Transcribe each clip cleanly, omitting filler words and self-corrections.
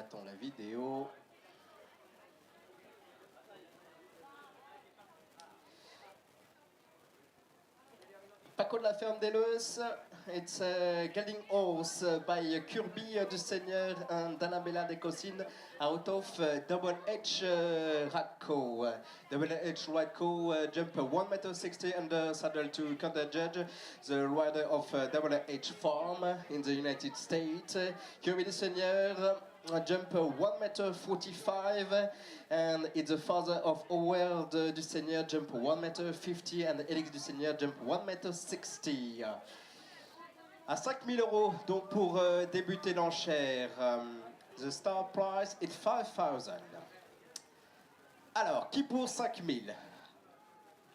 Arrêtons la vidéo. Paco de la ferme des Leus. It's a gelding horse by Kirby du Seigneur and Annabella de Cosine out of Double H Radco. Double H Radco jump 1.60 m under saddle to counter judge, the rider of Double H Farm in the United States. Kirby du Seigneur jump 1.45 m and it's the father of Howard du Seigneur jump 1.50 m and Elix du Seigneur jump 1.60 m. À 5 000 euros, donc pour débuter l'enchère, the start price is 5 000. Alors, qui pour 5 000?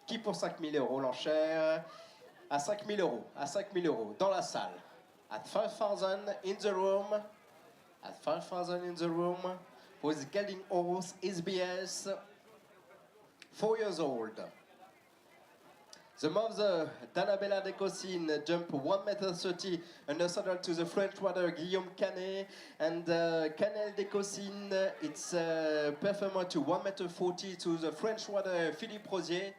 Qui pour 5 000 euros l'enchère? À 5 000 euros, à 5 000 euros, dans la salle. At 5 000 in the room. At 5 000 in the room. With gelding horse SBS, 4 years old. The mother, D'Annabella de Cosine, jump 1.30 m under saddle to the French rider Guillaume Canet, and Canel de Cosine, it's performer to 1.40 m to the French rider Philippe Rosier.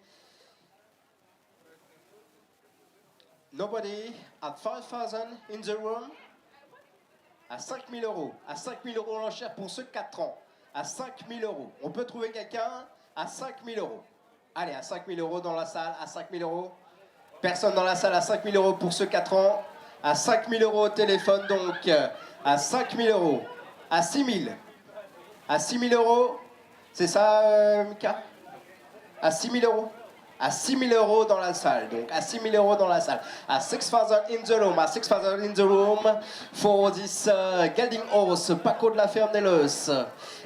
Nobody at 5 000 in the room. À 5 000 euros. À 5 000 euros l'enchère pour ceux de 4 ans. À 5 000 euros. On peut trouver quelqu'un à 5 000 euros. Allez, à 5 000 euros dans la salle, à 5 000 euros. Personne dans la salle, à 5 000 euros pour ceux 4 ans. À 5 000 euros au téléphone, donc à 5 000 euros. À 6 000. À 6 000 euros. C'est ça, Mika? À 6 000 euros. À 6 000 euros dans la salle, donc à 6 000 euros dans la salle. À 6 000 in the room, à 6 000 in the room for this gelding horse, Paco de la ferme des Leus.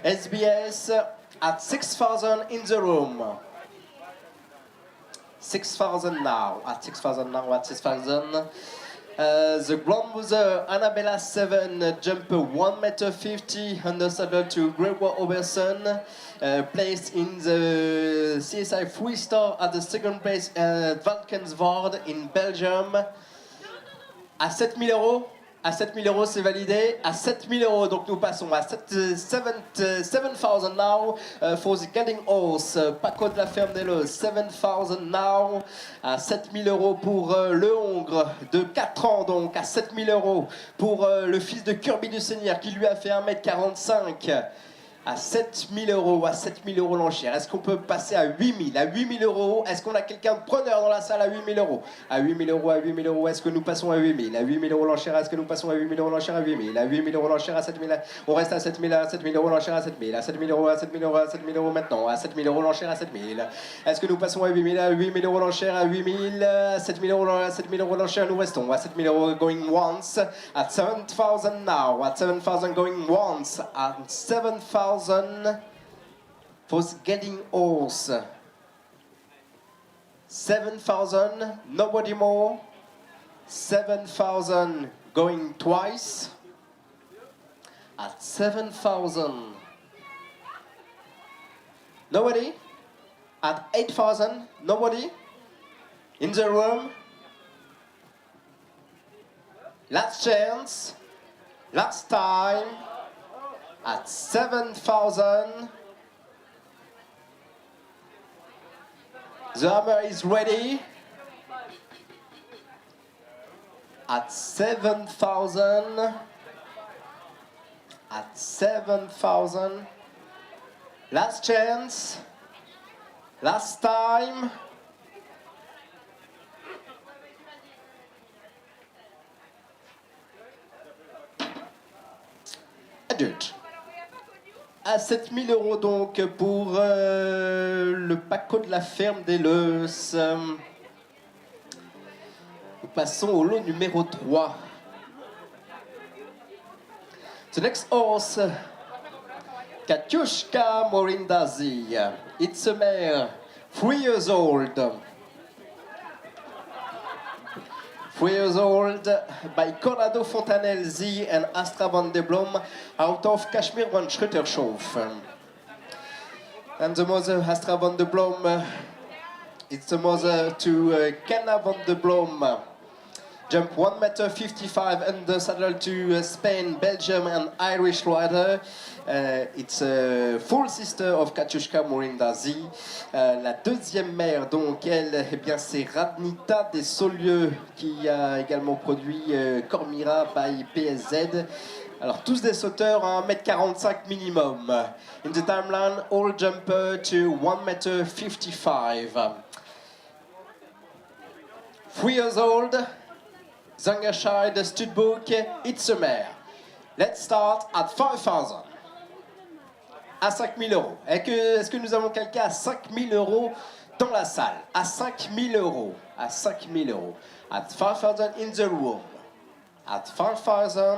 SBS at 6 000 in the room. 6,000 now, at 6,000 now, at 6,000. The grandmother, Annabella 7, jump 1.50 m under saddle to Gregoire Oberson, placed in the CSI 3-star at the second place at Valkenswaard in Belgium. À 7 000 euros. À 7 000 euros, c'est validé. À 7 000 euros, donc nous passons à 7,000 now for the gelding horse. Paco de la ferme des Leus, 7,000 now. À 7 000 euros pour le Hongre de 4 ans, donc à 7 000 euros pour le fils de Kirby du Seigneur qui lui a fait 1,45 m. À 7 000 euros, à 7 000 euros l'enchère. Est-ce qu'on peut passer à 8 000? À 8 000 euros, est-ce qu'on a quelqu'un de preneur dans la salle à 8 000 euros? À 8 000 euros, à 8 000 euros, est-ce que nous passons à 8 000? À 8 000 euros l'enchère, est-ce que nous passons à 8 000 euros l'enchère à 8 000? À 8 000 euros l'enchère à 7 000, on reste à 7 000, à 7 000 euros l'enchère à 7 000, à 7 000 euros, à 7 000 euros, à 7 000 euros maintenant, à 7 000 euros l'enchère à 7 000. Est-ce que nous passons à 8 000? À 8 000 euros l'enchère à 8 000, à 7 000 euros, à 7 000 euros l'enchère, nous restons à 7 000 euros going once, at 7,000 now, at 7,000 going once, at 7,000. For gelding horse, 7,000, nobody more. 7,000 going twice. At 7,000, nobody. At 8,000, nobody. In the room. Last chance. Last time. At 7,000. The hammer is ready. At 7,000. At 7,000. Last chance. Last time. Adulte. À 7 000 euros donc pour le Paco de la ferme des Leus. Nous passons au lot numéro 3. The next horse, Katiushka Morindazi. It's a mare, 3 years old. 3 years old by Corrado Fontanelli and Astra van de Blom out of Kashmir van Schuttershof. And the mother, Astra van de Blom, it's the mother to Kenna van de Blom. jump 1 meter 55 under saddle to Spain, Belgium and Irish rider. It's a full sister of Katiushka Morindazi. La deuxième mère, donc, elle, eh bien, c'est Radnita des Saulieux qui a également produit Cormira by PSZ. Alors, tous des sauteurs à 1m45 minimum. In the timeline, all jumper to 1 meter 55. 3 years old, Zangerscheid, Studbook, it's a mare. Let's start at 5,000. À 5 000 euros. Est-ce que nous avons quelqu'un à 5 000 euros dans la salle? À 5 000 euros. À 5 000 euros. At 5,000 in the room. At 5,000.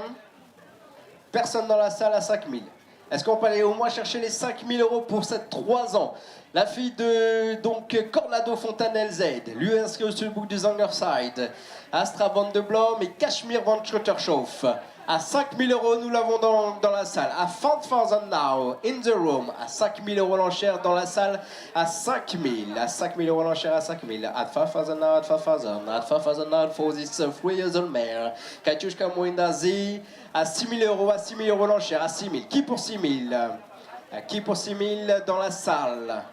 Personne dans la salle à 5 000. Est-ce qu'on peut aller au moins chercher les 5 000 euros pour cette 3 ans? La fille de donc Cornado Fontanelle Z, l'US Studbook du Zangerside, Astra Van de Blom et Cashmere Van Schuttershoff. À 5 000 euros, nous l'avons dans la salle. À 5,000 now, in the room. À 5 000 euros l'enchère dans la salle. À 5 000. À 5 000 euros l'enchère à 5 000. At 5,000 now, at 5,000. At 5,000 now for this 3 years old mare. Katiushka Morindazi. À 6 000 euros. À 6 000 euros l'enchère. À 6 000. Qui pour 6 000? Qui pour 6 000 dans la salle?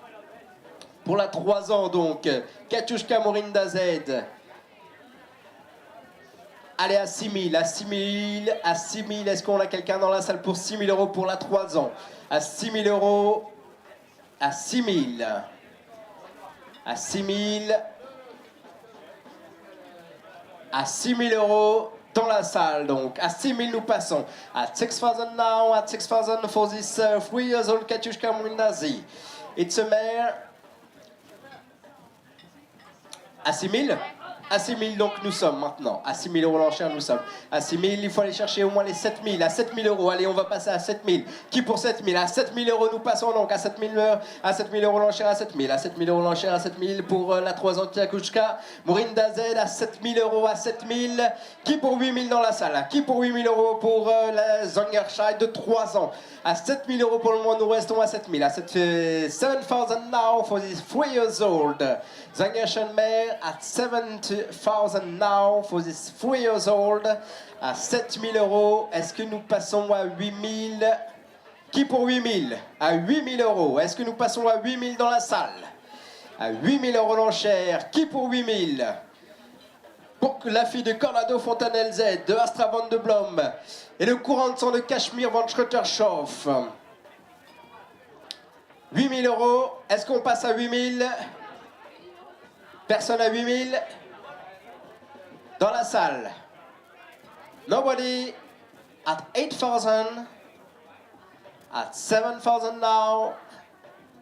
Pour la 3 ans donc. Katiushka Morinda Z. Allez, à 6 000, à 6 000, à 6 000. Est-ce qu'on a quelqu'un dans la salle pour 6 000 euros pour la 3 ans? À 6 000 euros, à 6 000, à 6 000, à 6 000 euros dans la salle. Donc, à 6 000, nous passons. At 6,000 now, at 6,000 for this 3 years old Katiushka Morindazi. It's a mare. À 6 000? À 6 000, donc nous sommes maintenant. À 6 000 euros l'enchère, nous sommes. À 6 000, il faut aller chercher au moins les 7 000. À 7 000 euros, allez, on va passer à 7 000. Qui pour 7 000? À 7 000 euros, nous passons donc. À 7 000 euros l'enchère, à 7 000. À 7 000 euros l'enchère, à 7 000 pour la 3 ans de Katiushka Morinda Z. À 7 000 euros, à 7 000. Qui pour 8 000 dans la salle? Qui pour 8 000 euros pour la Zangerscheid de 3 ans? À 7 000 euros pour le moment, nous restons à 7 000. À 7,000 now for this 3 years old Zangerscheid mare. At 7,000 now for this 3 years old. À 7 000 euros. Est-ce que nous passons à 8 000? Qui pour 8 000? À 8 000 euros. Est-ce que nous passons à 8 000 dans la salle? À 8 000 euros l'enchère. Qui pour 8 000? Pour la fille de Cornado Fontanelle Z, de Astra Van de Blom et le courant de sang de Cashmere Van Schuttershoff. 8 000 euros. Est-ce qu'on passe à 8 000? Personne à 8 000? Dans la salle. Nobody. At 8,000. At 7,000 now.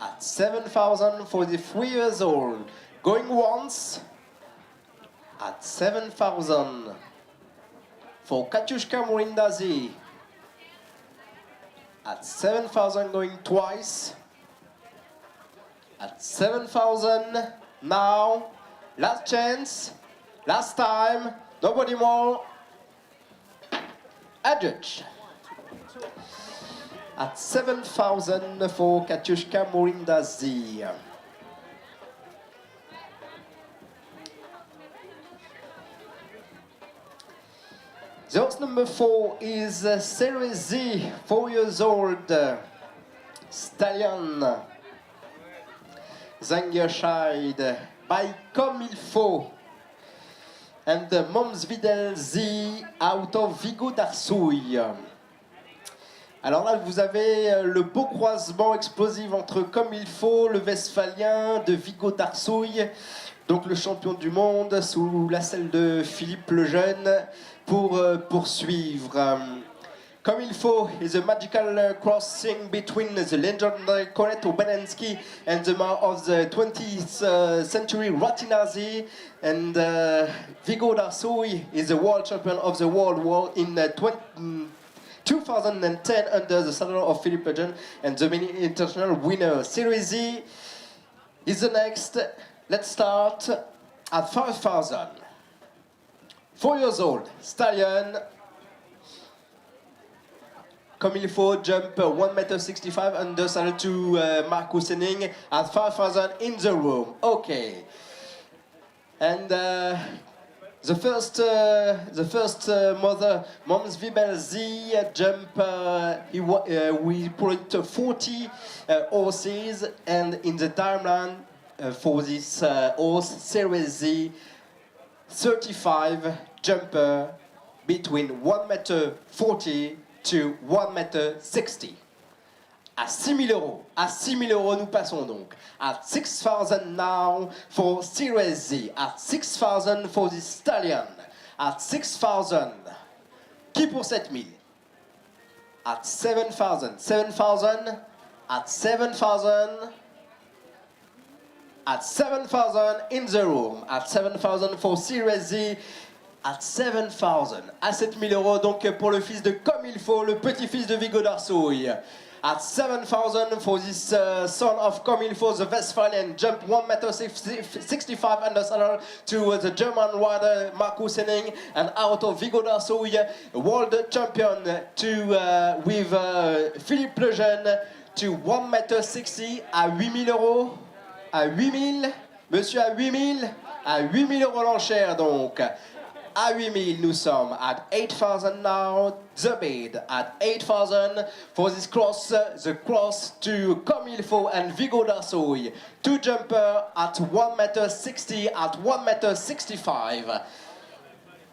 At 7,000 for the 3 years old. Going once. At 7,000 for Katiushka Morindazi. At 7,000 going twice. At 7,000 now. Last chance. Last time. Nobody more. A judge. At 7,000 for Katiushka Morindazi. The horse number 4 is Series Z, 4 years old, Stallion, Zangerscheid, by Comme Il Faut, and the Momsvidel Z out of Vigo d'Arsouille. Alors là, vous avez le beau croisement explosif entre Comme Il Faut, le Westphalien de Vigo d'Arsouille, donc le champion du monde, sous la selle de Philippe le Jeune, pour poursuivre. Comme Il Faut is a magical crossing between the legendary Cornetto Benensky and the mare of the 20th century Ratinazi, and Vigo d'Arsouille is the world champion of the world war in 2010 under the saddle of Philippe Lejeune and the many international winner. Series Z is the next. Let's start at 5,000. 4 years old, Stallion. Comme Il Faut, jump 1 meter 65 under saddle to Marcus Henning at 5,000 in the room. Okay. And the first mother, Moms Vibel Z jump, we put 40 horses, and in the timeline for this horse, Series Z, 35 jumper between 1,40 m to 1,60 m. À 6 000 euros. À 6 000 euros, nous passons donc. At 6,000 now for Series Z. At 6,000 for the Stallion. At 6,000. Qui pour 7,000? At 7,000. 7,000. At 7,000. At 7,000 in the room. At 7,000 for Series Z. At 7,000. À 7 000 euros donc pour le fils de Comme il faut, le petit-fils de Vigo d'Arsouille. At 7,000 for this son of Comme il faut, the Westphalian, jump 1,65 m under saddle to the German rider Markus Henning, and out of Vigo d'Arsouille, world champion to with Philippe Lejeune to 1,60 m à 8 000 euros. À 8 000, monsieur à 8 000, à 8 000 euros l'enchère donc. À 8 000, nous sommes at 8,000 now, the bid at 8,000 for this cross, the cross to Comme il faut and Vigo d'Arsouille. Two jumper at 1,60 m, at 1,65 m.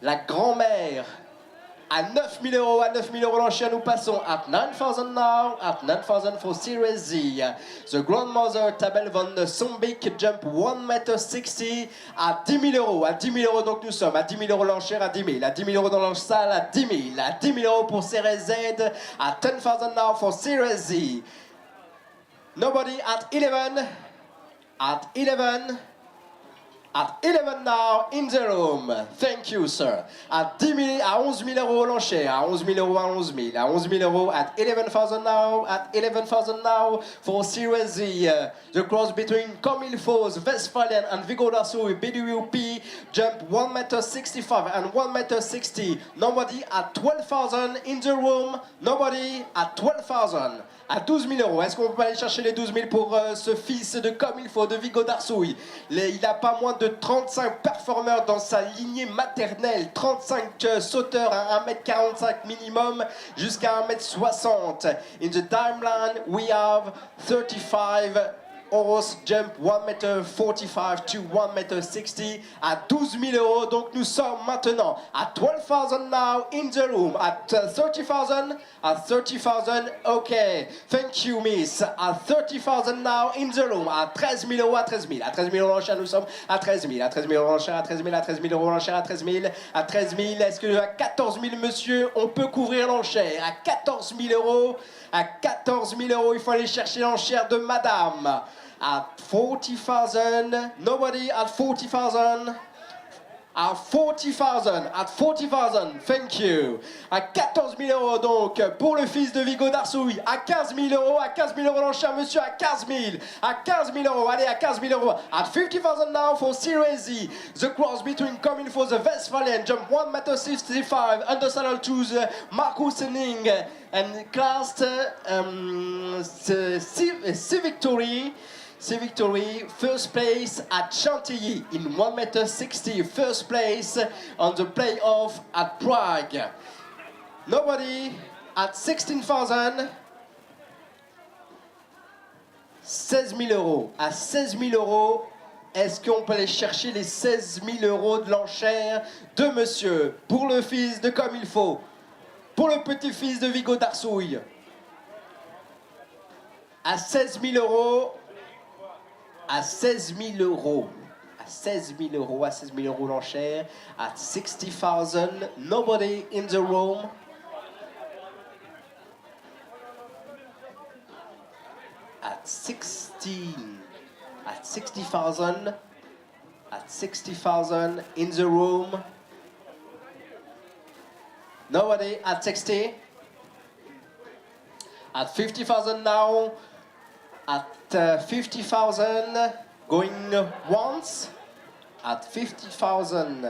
La grand-mère à 9 000 euros, à 9 000 euros l'enchère, nous passons at 9,000 now, at 9,000 for Series Z. The grandmother Tabel von Sombeek jump 1,60 m à 10 000 euros. À 10 000 euros donc nous sommes, à 10 000 euros l'enchère, à 10 000. À 10 000 euros dans l'enchère salle, à 10 000. À 10 000 euros pour Series Z, à 10,000 now for Series Z. Nobody at 11, at 11. At 11 now in the room. Thank you, sir. À 10 000, à 11 000 euros l'enchère. À 11 000 euros, à 11 000. À 11 000 euros, at 11,000 now. At 11,000 now for Series Z. The cross between Comme il faut, Westphalian and Vigo d'Arsouille, BWP, jump 1,65 m and 1,60 m. Nobody at 12,000 in the room. Nobody at 12,000. À 12 000 euros. Est-ce qu'on peut aller chercher les 12 000 pour ce fils de Comme il faut, de Vigo d'Arsouille? Il n'a pas moins de 35 performeurs dans sa lignée maternelle, 35 sauteurs à 1,45 m minimum jusqu'à 1,60 m. In the timeline, we have 35 horse jump 1,45 m to 1,60 m à 12 000 euros. Donc nous sommes maintenant à 12,000 now in the room. At 30,000, at 30,000, okay. Thank you, miss. At 30,000 now in the room. À 13 000 euros, à 13 000. À 13 000 euros l'enchère, nous sommes à 13 000. À 13 000 euros l'enchère, à 13 000. À 13 000 euros l'enchère, à 13 000. À 13 000, est-ce que à 14 000, monsieur, on peut couvrir l'enchère? À 14 000 euros, à 14 000 euros, il faut aller chercher l'enchère de madame. At 40,000, nobody at 40,000. At 40,000, at 40,000, thank you. À 14 000 euros donc pour le fils de Vigo d'Arsouille. À 15 000 euros, à 15 000 euros l'enchère, monsieur, à 15 000. À 15 000 euros, allez, à 15 000 euros. At 50,000 now for Series Z. The cross between Comme il faut, the Westphalian, jump 1,65 m, under saddle to the Markus Henning, and classed C victory, first place at Chantilly in 1,60 m, first place on the playoff at Prague. Nobody at 16,000, 16 000 euros. À 16 000 euros, est-ce qu'on peut aller chercher les 16 000 euros de l'enchère de monsieur pour le fils de Comme il faut, pour le petit-fils de Vigo d'Arsouille? À 16 000 euros. À 16 000 euros, à 16 000 euros, à 16 000 euros l'enchère, at 60,000, nobody in the room. At 60,000, at 60,000 in the room. Nobody at 60. At 50,000 now. At 50,000, going once. At 50,000,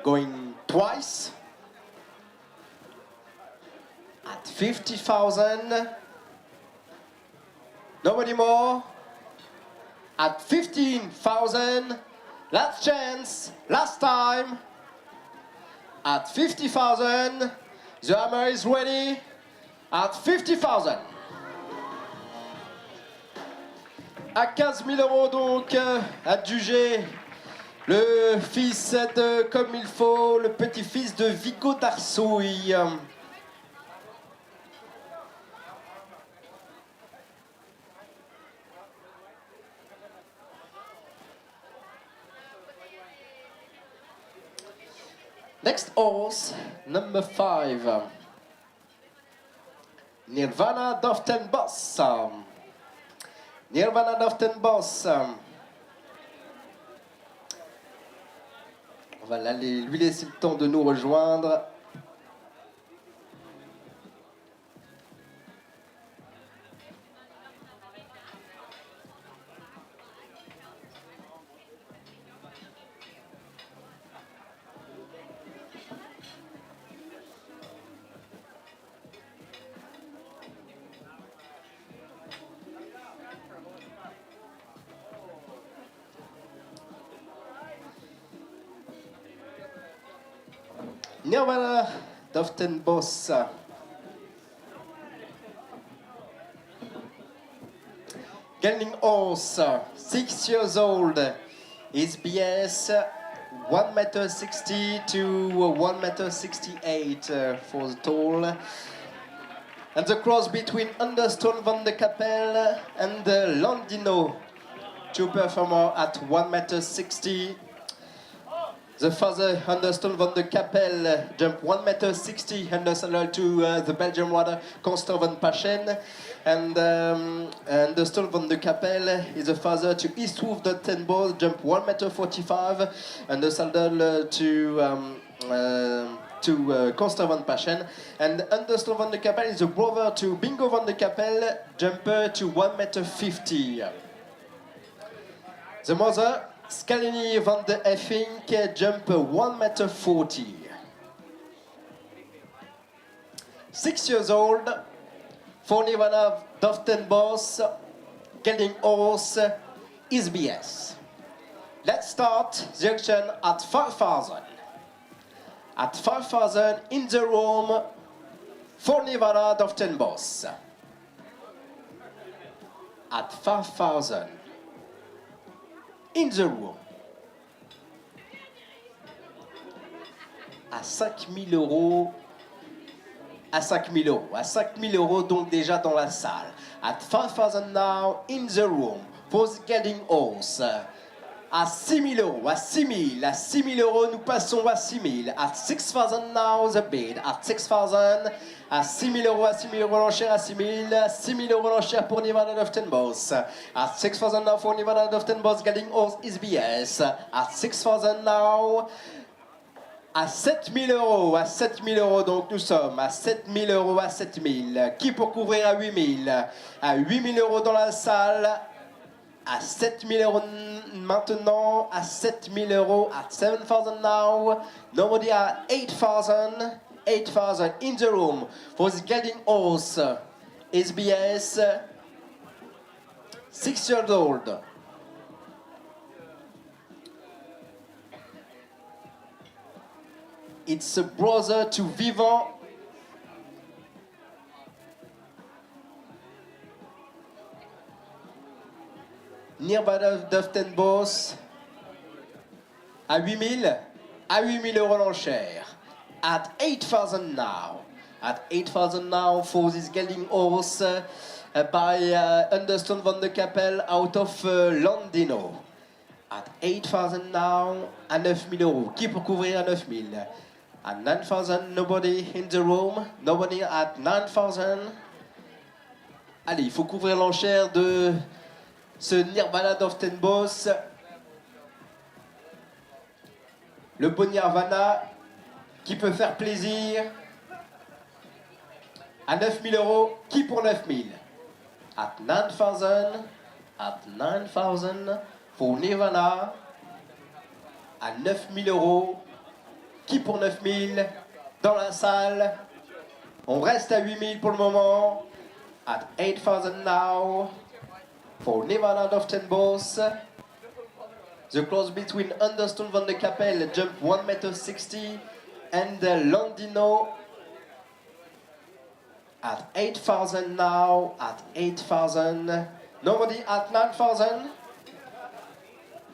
going twice. At 50,000, nobody more. At 15,000, Last chance, last time. At 50,000, the hammer is ready. At 50,000. À 15 000 euros donc, adjugé le fils de Comme il faut, le petit-fils de Vico d'Arsouille. Next horse, number 5. Nirvana Doften Boss. Nirvana Doften Boss. On va lui laisser le temps de nous rejoindre. Nirvana Doften Boss. Gelding horse, 6 years old. His BS 1,60 m to 1,68 m for the tall. And the cross between Understone van de Capelle and Landino, two performer at 1,60 m. The father, Understone van de Capelle, jumped 1,60 m under to the Belgian rider, Constant van Paschen. And Understone van de Capelle is the father to Eastwood the 10 ball, jumped 1,45 m, and the saddle to Constant van Paschen. And Understone van de Capelle is the brother to Bingo van de Capelle, jumper to 1,50 m. The mother, Scalini van de Effink, jump 1,40 m. 6 years old, for Nirvana Doften Boss, Gelding horse, is BS. Let's start the auction at 5,000. At 5,000 in the room for Nirvana Doften Boss. At 5,000. In the room. À 5 000 euros. À 5 000 euros. À 5 000 euros donc déjà dans la salle. At 5,000 now in the room. For the Gelding horse. À 6 000 euros. À 6 000. À 6 000 euros nous passons à 6 000. At 6,000 now the bid. At 6,000. À 6 000 euros, à 6 000 euros l'enchère, à 6 000, 6 000 euros l'enchère pour Nirvana Doften Boss. At 6,000 now for Nirvana Doften Boss, Gelding horse is BS. At 6,000 now, à 7 000 euros, à 7 000 euros, donc nous sommes à 7 000 euros, à 7 000. Qui pour couvrir à 8 000? À 8 000 euros dans la salle, à 7 000 euros maintenant, à 7 000 euros, at 7,000 now. Nobody at 8,000. 8,000 in the room for the Gelding horse, SBS, 6 years old. It's a brother to Vivant. Nirvana Doften Boss, à 8 000, à 8 000 euros l'enchère. At 8,000 now. At 8,000 now for this Gelding horse by Understone van de Capelle out of Landino. At 8,000 now, à 9 000 euros. Qui pour couvrir à 9 000? At 9,000, nobody in the room. Nobody at 9,000. Allez, il faut couvrir l'enchère de ce Nirvana Doften Boss. Le bon Nirvana qui peut faire plaisir. À 9 000 euros, qui pour 9 000? At 9,000 pour Nirvana. À 9 000 euros, qui pour 9 000 dans la salle? On reste à 8 000 pour le moment. At 8,000 now for Nirvana Doften Boss. The cross between Anderson van de Capelle, jump 1,60 m, and Landino at 8,000 now, at 8,000. Nobody at 9,000.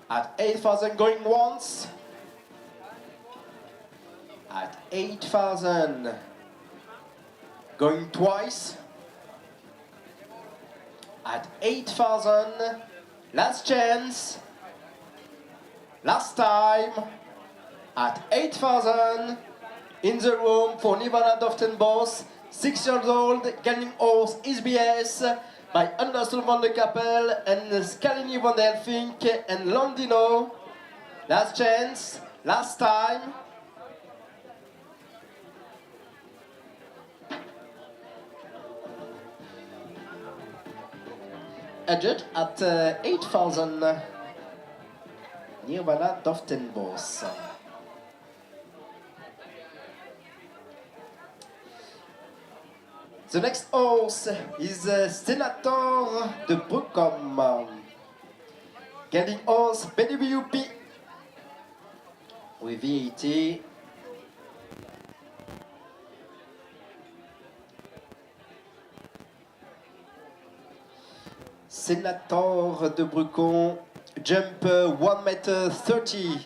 At 8,000 going once. At 8,000 going twice. At 8,000, last chance. Last time, at 8,000, in the room for Nirvana Doftenbos, 6 years old, gaining horse SBS by Anderson van de Capelle and Scalini van der Elfink and Landino. Last chance, last time. Adjust at 8,000. Nirvana Doftenbos. The next horse is Senator de Brucom. Gaining horse BWP with VAT. Senator de Brucom, jump 1,30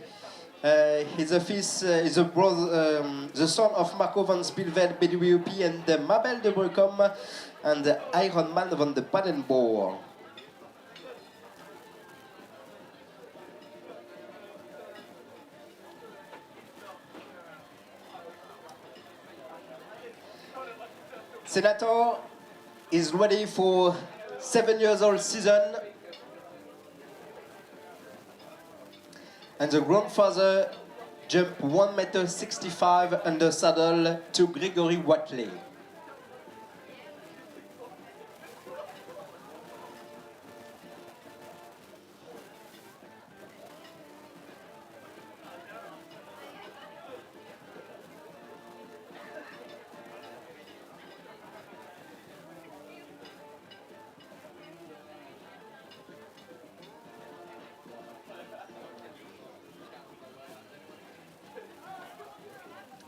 m. He's a brother, the son of Marco van Spielveld, BWP, and Mabel de Brucom, and Ironman van de Padenboer. Senator is ready for 7 years old season. And the grandfather jumped 1,65 m under saddle to Gregory Watley.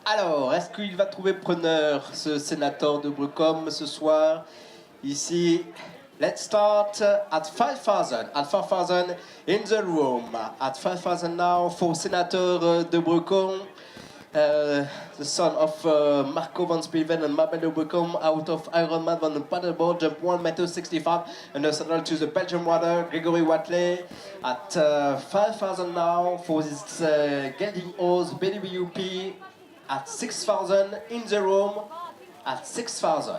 Alors, est-ce qu'il va trouver preneur, ce sénateur de Brucom, ce soir? Ici, let's start at 5,000. At 5,000 in the room. At 5,000 now for Senator de Brucom, the son of Marco van Spielveld and Mabel de Brucom, out of Ironman van the paddleboard, jump 1,65 m and saddle to the Belgian rider Gregory Watley. At 5,000 now for this gelding horse BWP. At 6,000 in the room, at 6,000,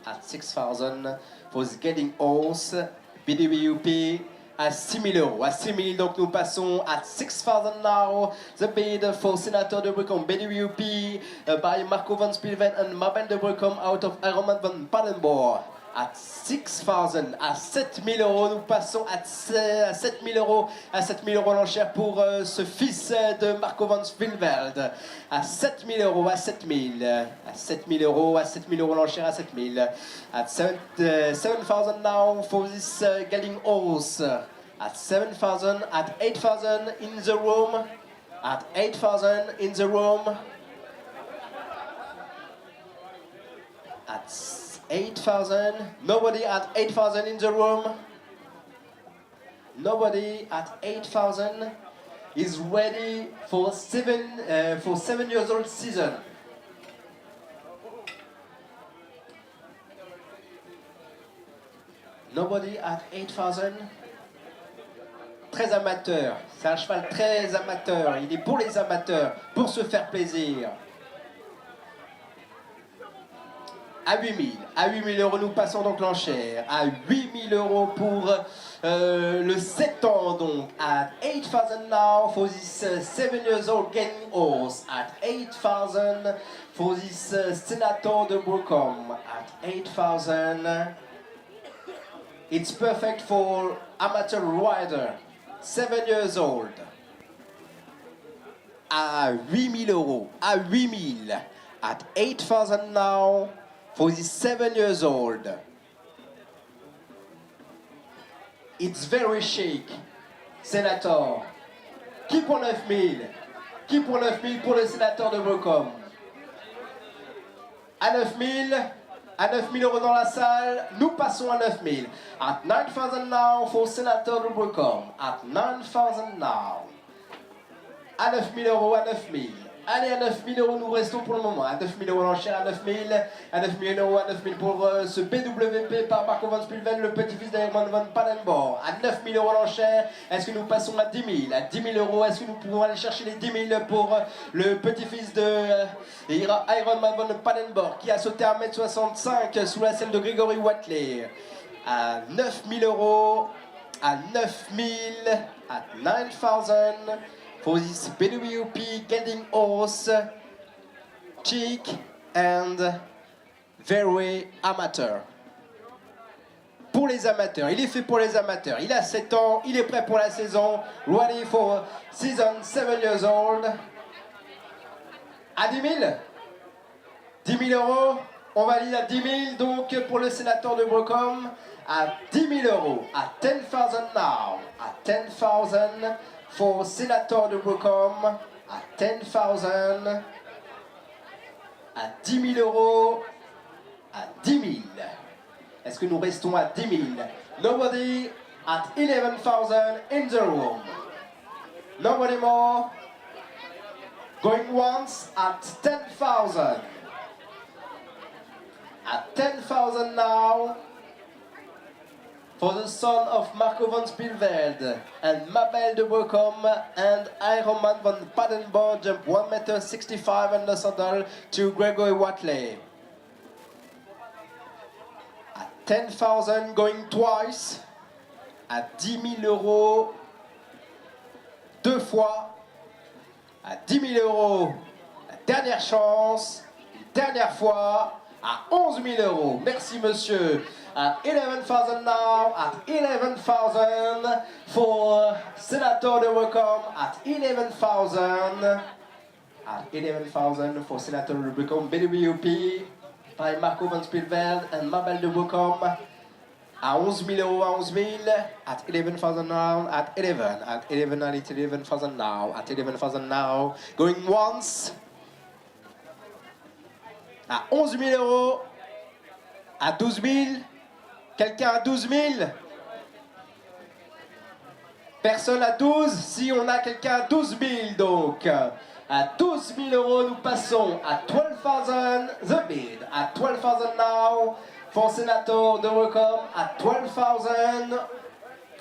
at 6,000 for the gelding horse, BWP, à 6 000 euros. À 6 000, donc nous passons at 6,000 now. The bid for Senator de Brucom, BWP, by Marco van Spielveld and Mabel de Brucom out of Ironman van Padenboer. At 6,000, à 7 000 euros, nous passons à 7 000 euros, à 7 000 euros l'enchère pour ce fils de Marco van Spielveld. À 7 000 euros, à 7 000, à 7 000 euros, à 7 000 euros l'enchère, à 7 000. At 7,000 now for this gelding horse. At 7,000, at 8,000 in the room. At 8,000 in the room. At 8,000. Nobody at 8,000 in the room. Nobody at 8,000 is ready for 7 years old season. Nobody at 8,000. Très amateur. C'est un cheval très amateur. Il est pour les amateurs, pour se faire plaisir. À 8 000 euros, nous passons donc l'enchère. À 8 000 euros pour le 7 ans, donc. At 8,000 now for this 7 years old gelding horse. At 8,000 for this Senator de Brucom. At 8,000. It's perfect for amateur rider. 7 years old. À 8 000 euros. À 8 000. At 8,000 now. For this 7 years old. It's very chic. Senator. Qui pour 9000? Qui pour 9000 pour le sénateur de Brocom? À 9000, à 9000 euros dans la salle, nous passons à 9000. At 9000 now for sénateur de Brocom. At 9000 now. À 9000 euros, à 9000. Allez, à 9000 euros, nous restons pour le moment. À 9000 euros l'enchère, à 9000. À 9000 euros, à 9000 pour ce BWP par Marco Van Spulven, le petit-fils d'Herman Van Padenborg. À 9000 euros l'enchère, est-ce que nous passons à 10 000? À 10 000 euros, est-ce que nous pouvons aller chercher les 10 000 pour le petit-fils de Ironman Van Padenborg qui a sauté à 1m65 sous la selle de Gregory Watley? À 9000 euros, à 9000, à 9000. For this BWP getting horse, cheek and very amateur. Pour les amateurs, il est fait pour les amateurs. Il a 7 ans, il est prêt pour la saison. Ready for season, 7 years old. À 10 000? 10 000 euros, on valide à 10 000 donc pour le sénateur de Brocom. À 10 000 euros, à 10 000 now, à 10 000. For sénateur de Brocom, à 10 000, à 10 000 euros, à 10 000. Est-ce que nous restons à 10 000? Nobody at 11,000 in the room. Nobody more. Going once at 10,000. At 10,000 now. For the son of Marco Van Spielveld and Mabel de Brocom and Ironman Van Padenborg jump 1m65 and the saddle to Gregory Watley. At 10,000 going twice. À 10 000 euros, 2 fois. À 10 000 euros, la dernière chance, une dernière fois. À 11 000 euros. Merci monsieur. At 11,000 now, at 11,000 for Senator de Brocom, at 11,000. At 11,000 for Senator de Brocom, BWP by Marco Van Spielveld and Mabel de Brocom. À 11 000 euros, à 11 000. At 11,000 now, at 11. At 11, at 11,000 now, at 11,000 now. Going once. À 11 000 euros, à 12 000, quelqu'un à 12 000? Personne à 12? Si on a quelqu'un à 12 000 donc. À 12 000 euros, nous passons à 12,000, the bid. À 12,000 now, for Senator de Brocom, à 12,000.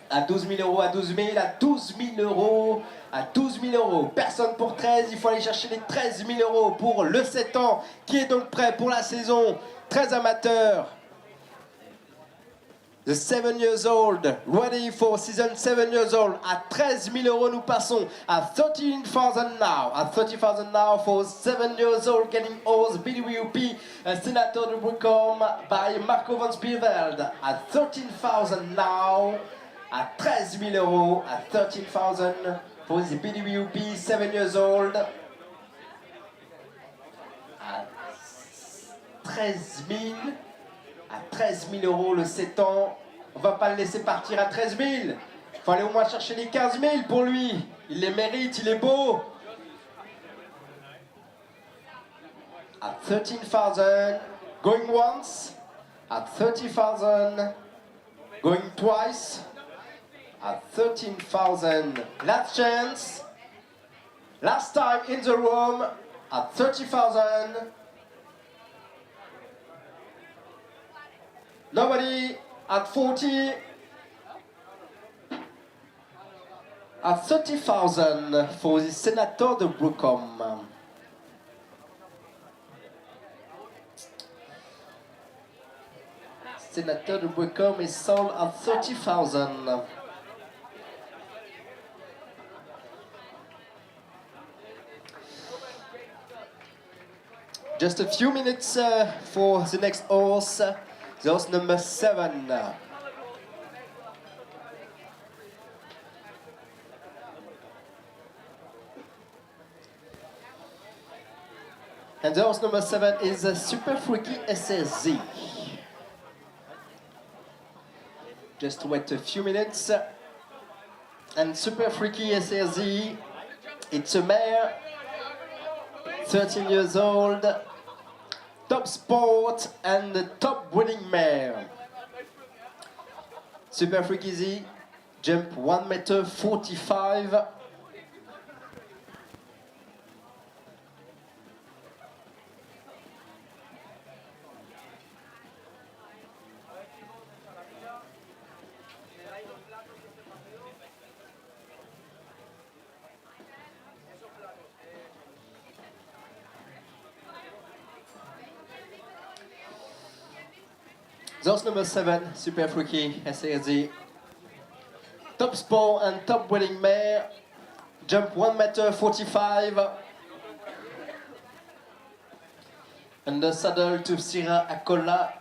À 12 000 euros, à 12 000, à 12 000 euros, à 12 000 euros. Personne pour 13, il faut aller chercher les 13 000 euros pour le 7 ans qui est donc prêt pour la saison. 13 amateurs. The 7 years old, ready for season 7 years old. À 13 000 euros, nous passons à 13,000 now. À 30,000 now for 7 years old getting horse BWP Senator de Brocom by Marco Van Spielveld. À 13,000 now. À 13 000 euros, à 13,000 for the BWP 7 years old. À 13 000, à 13 000 euros le 7 ans. On va pas le laisser partir à 13 000. Il faut aller au moins chercher les 15 000 pour lui. Il les mérite, il est beau. À 13,000, going once. À 30,000, going twice. At 13,000, last chance, last time in the room, at 30,000. Nobody at 40, at 30,000 for the Senator de Brocom. Senator de Brocom is sold at 30,000. Just a few minutes for the next horse, the horse number 7. And the horse number 7 is a Super Freaky SSZ. Just wait a few minutes. And Super Freaky SSZ It's a mare, 13 years old, top sport and the top winning mare. Super freak easy, jump 1m45. Those number 7, Super Freaky, SASD. Top sport and top winning mare. Jump 1m45. And the saddle to Sierra Acola.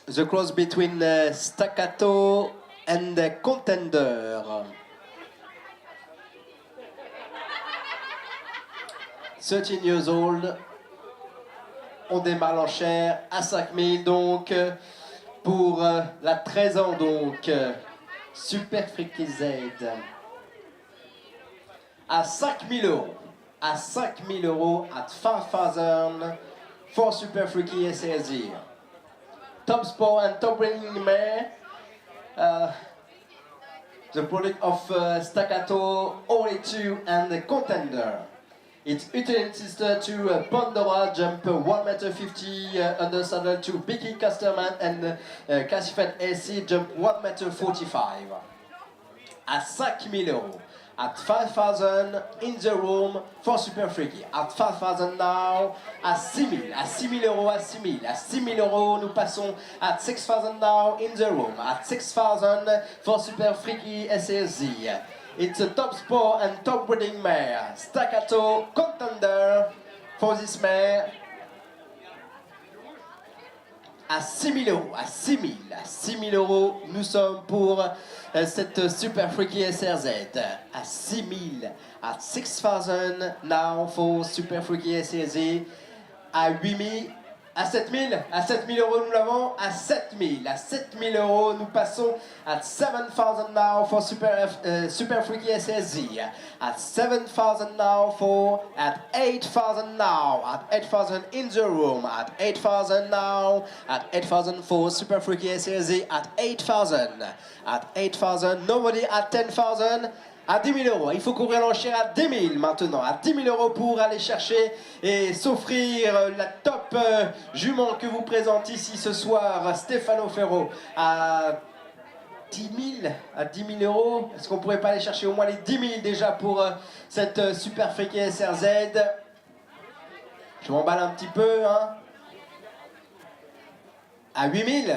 The cross between Staccato and the Contender. 13 years old. On démarre l'enchère à 5000 donc pour la 13 ans donc Super Freaky Z à 5000 €. À 5000 € at 5,000 for Super Freaky SASD. Top sport and top winning mare. The product of Staccato, OA2 and the Contender. It's Italian sister to Pandora, jump 1m50 under saddle to Biggie Custerman and Classified AC, jump 1m45. À 5000 €. At 5,000 in the room for Super Freaky. At 5,000 now. À 6,000. À 6,000 €. À 6,000. À 6,000 €. Nous passons at 6,000 now in the room. At 6,000 for Super Freaky SASD. It's a top sport and top winning mare. Staccato Contender for this mare. À 6,000 €, à 6,000, à 6,000 €, nous sommes pour cette Super Freaky SRZ. À 6,000, at 6,000 now for Super Freaky SRZ. À 8,000, à 7,000, à 7,000 € nous l'avons. À 7,000, à 7,000 € nous passons. At 7,000 now for Super Freaky SSZ. At 7,000 now for, at 8,000 now. At 8,000 in the room. At 8,000 now. At 8,000 for Super Freaky SSZ. At 8,000. At 8,000. Nobody at 10,000. À 10 000 €. Il faut courir l'enchère à 10 000 maintenant. À 10 000 € pour aller chercher et s'offrir la top jument que vous présente ici ce soir, Stefano Ferro. À 10 000, à 10 000 €. Est-ce qu'on pourrait pas aller chercher au moins les 10 000 déjà pour cette Super Freaky SRZ? Je m'emballe un petit peu, hein. À 8 000.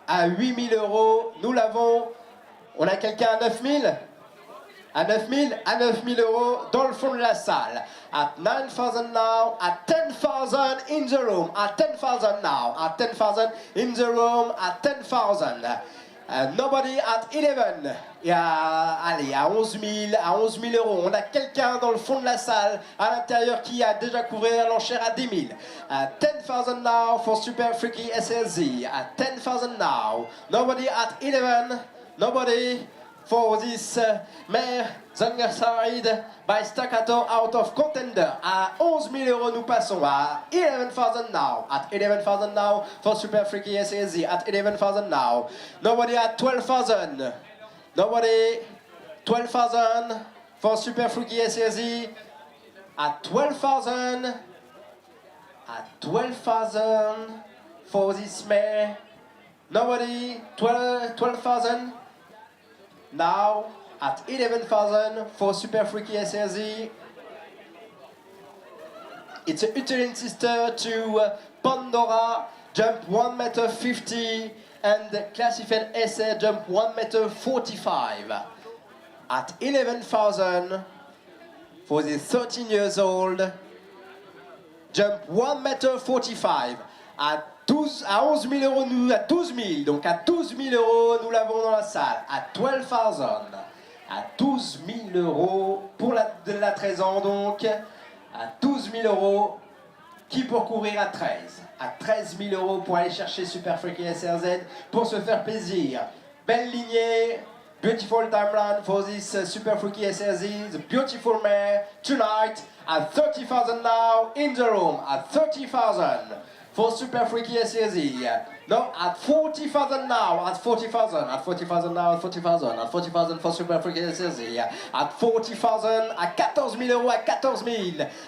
À 8 000 €. Nous l'avons. On a quelqu'un à 9 000? À 9 000, à 9 000 € dans le fond de la salle. At 9,000 now, at 10,000 in the room. At 10,000 now, at 10,000 in the room, at 10,000. Nobody at 11. Et allez, à 11 000, à 11 000 €. On a quelqu'un dans le fond de la salle, à l'intérieur, qui a déjà couvert l'enchère à 10 000. At 10,000 now for Super Freaky SLZ. At 10,000 now. Nobody at 11. Nobody for this mare Zangerside by Staccato out of Contender. À 11 000 € nous passons. À 11,000 now. At 11,000 now for Super Freaky SAZ. At 11,000 now. Nobody at 12,000. Nobody. 12,000 for Super Freaky SAZ. At 12,000. At 12,000 for this mare. Nobody. 12,000. Now, at 11,000 for Super Freaky SRZ. It's an Italian sister to Pandora, jump 1m50, and Classified SA, jump 1m45. At 11,000 for the 13 years old, jump 1m45. At 12, à 11 000 €, nous, à 12 000, donc à 12 000 € nous l'avons dans la salle, à 12,000, à 12 000 € pour de la 13 ans donc, à 12 000 €, qui pour courir à 13, à 13 000 € pour aller chercher Super Freaky SRZ, pour se faire plaisir. Belle lignée, Beautiful timeline for this Super Freaky SRZ, the beautiful mare tonight at 30,000 now in the room, at 30,000 for Super Freaky SRZ. No, at 40,000 now, at 40,000, at 40,000 now, at 40,000, at 40,000 for Super Freaky SRZ, at 40,000, à 14 000 euros, à 14 000,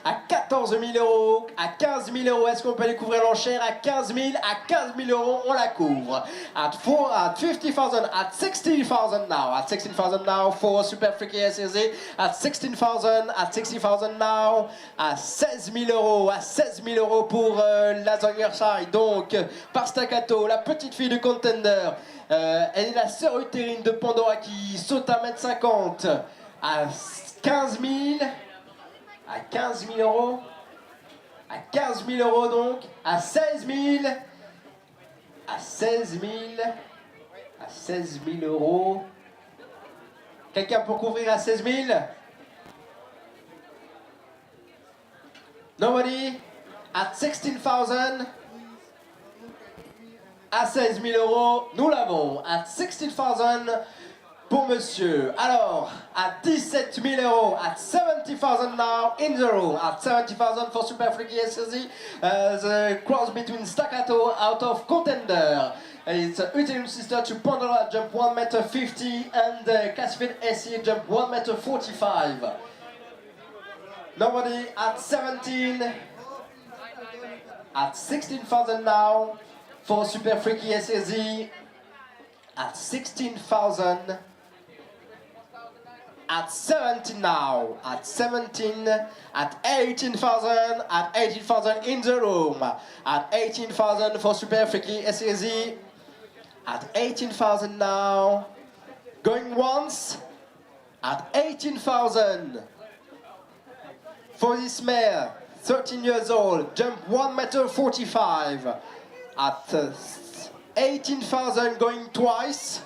à 14 000 euros, à 15 000 euros, est-ce qu'on peut aller couvrir l'enchère à 15 000, à 15 000 euros, on la couvre. At 50,000, at 16,000 now, at 16,000 now for Super Freaky SRZ, at 16,000, at 60,000 now, à 16 000 euros, à 16 000 euros pour la Zangerside, donc par staccato. La petite fille de Contender, elle est la sœur utérine de Pandora qui saute à 1,50 m à 15 000, à 15 000 euros, à 15 000 euros donc, à 16 000, à 16 000, à 16 000 euros. Quelqu'un pour couvrir à 16 000? Nobody? At 16,000? À 16 000 euros, nous l'avons. À 16,000 pour monsieur. Alors, à 17 000 euros, at 70,000 now in the room. At 70,000 for Super Freaky SRZ. The cross between Staccato out of Contender. It's uterine sister to Pandora, jump 1,50 m, and Classified SE jump 1,45 m. Nobody at 17. At 16,000 now. For Super Freaky SRZ at 16,000, at 17 now, at 17, at 18,000, at 18,000 in the room, at 18,000 for Super Freaky SRZ, at 18,000 now, going once, at 18,000 for this mare, 13 years old, jump 1,45 m. At 18,000 going twice,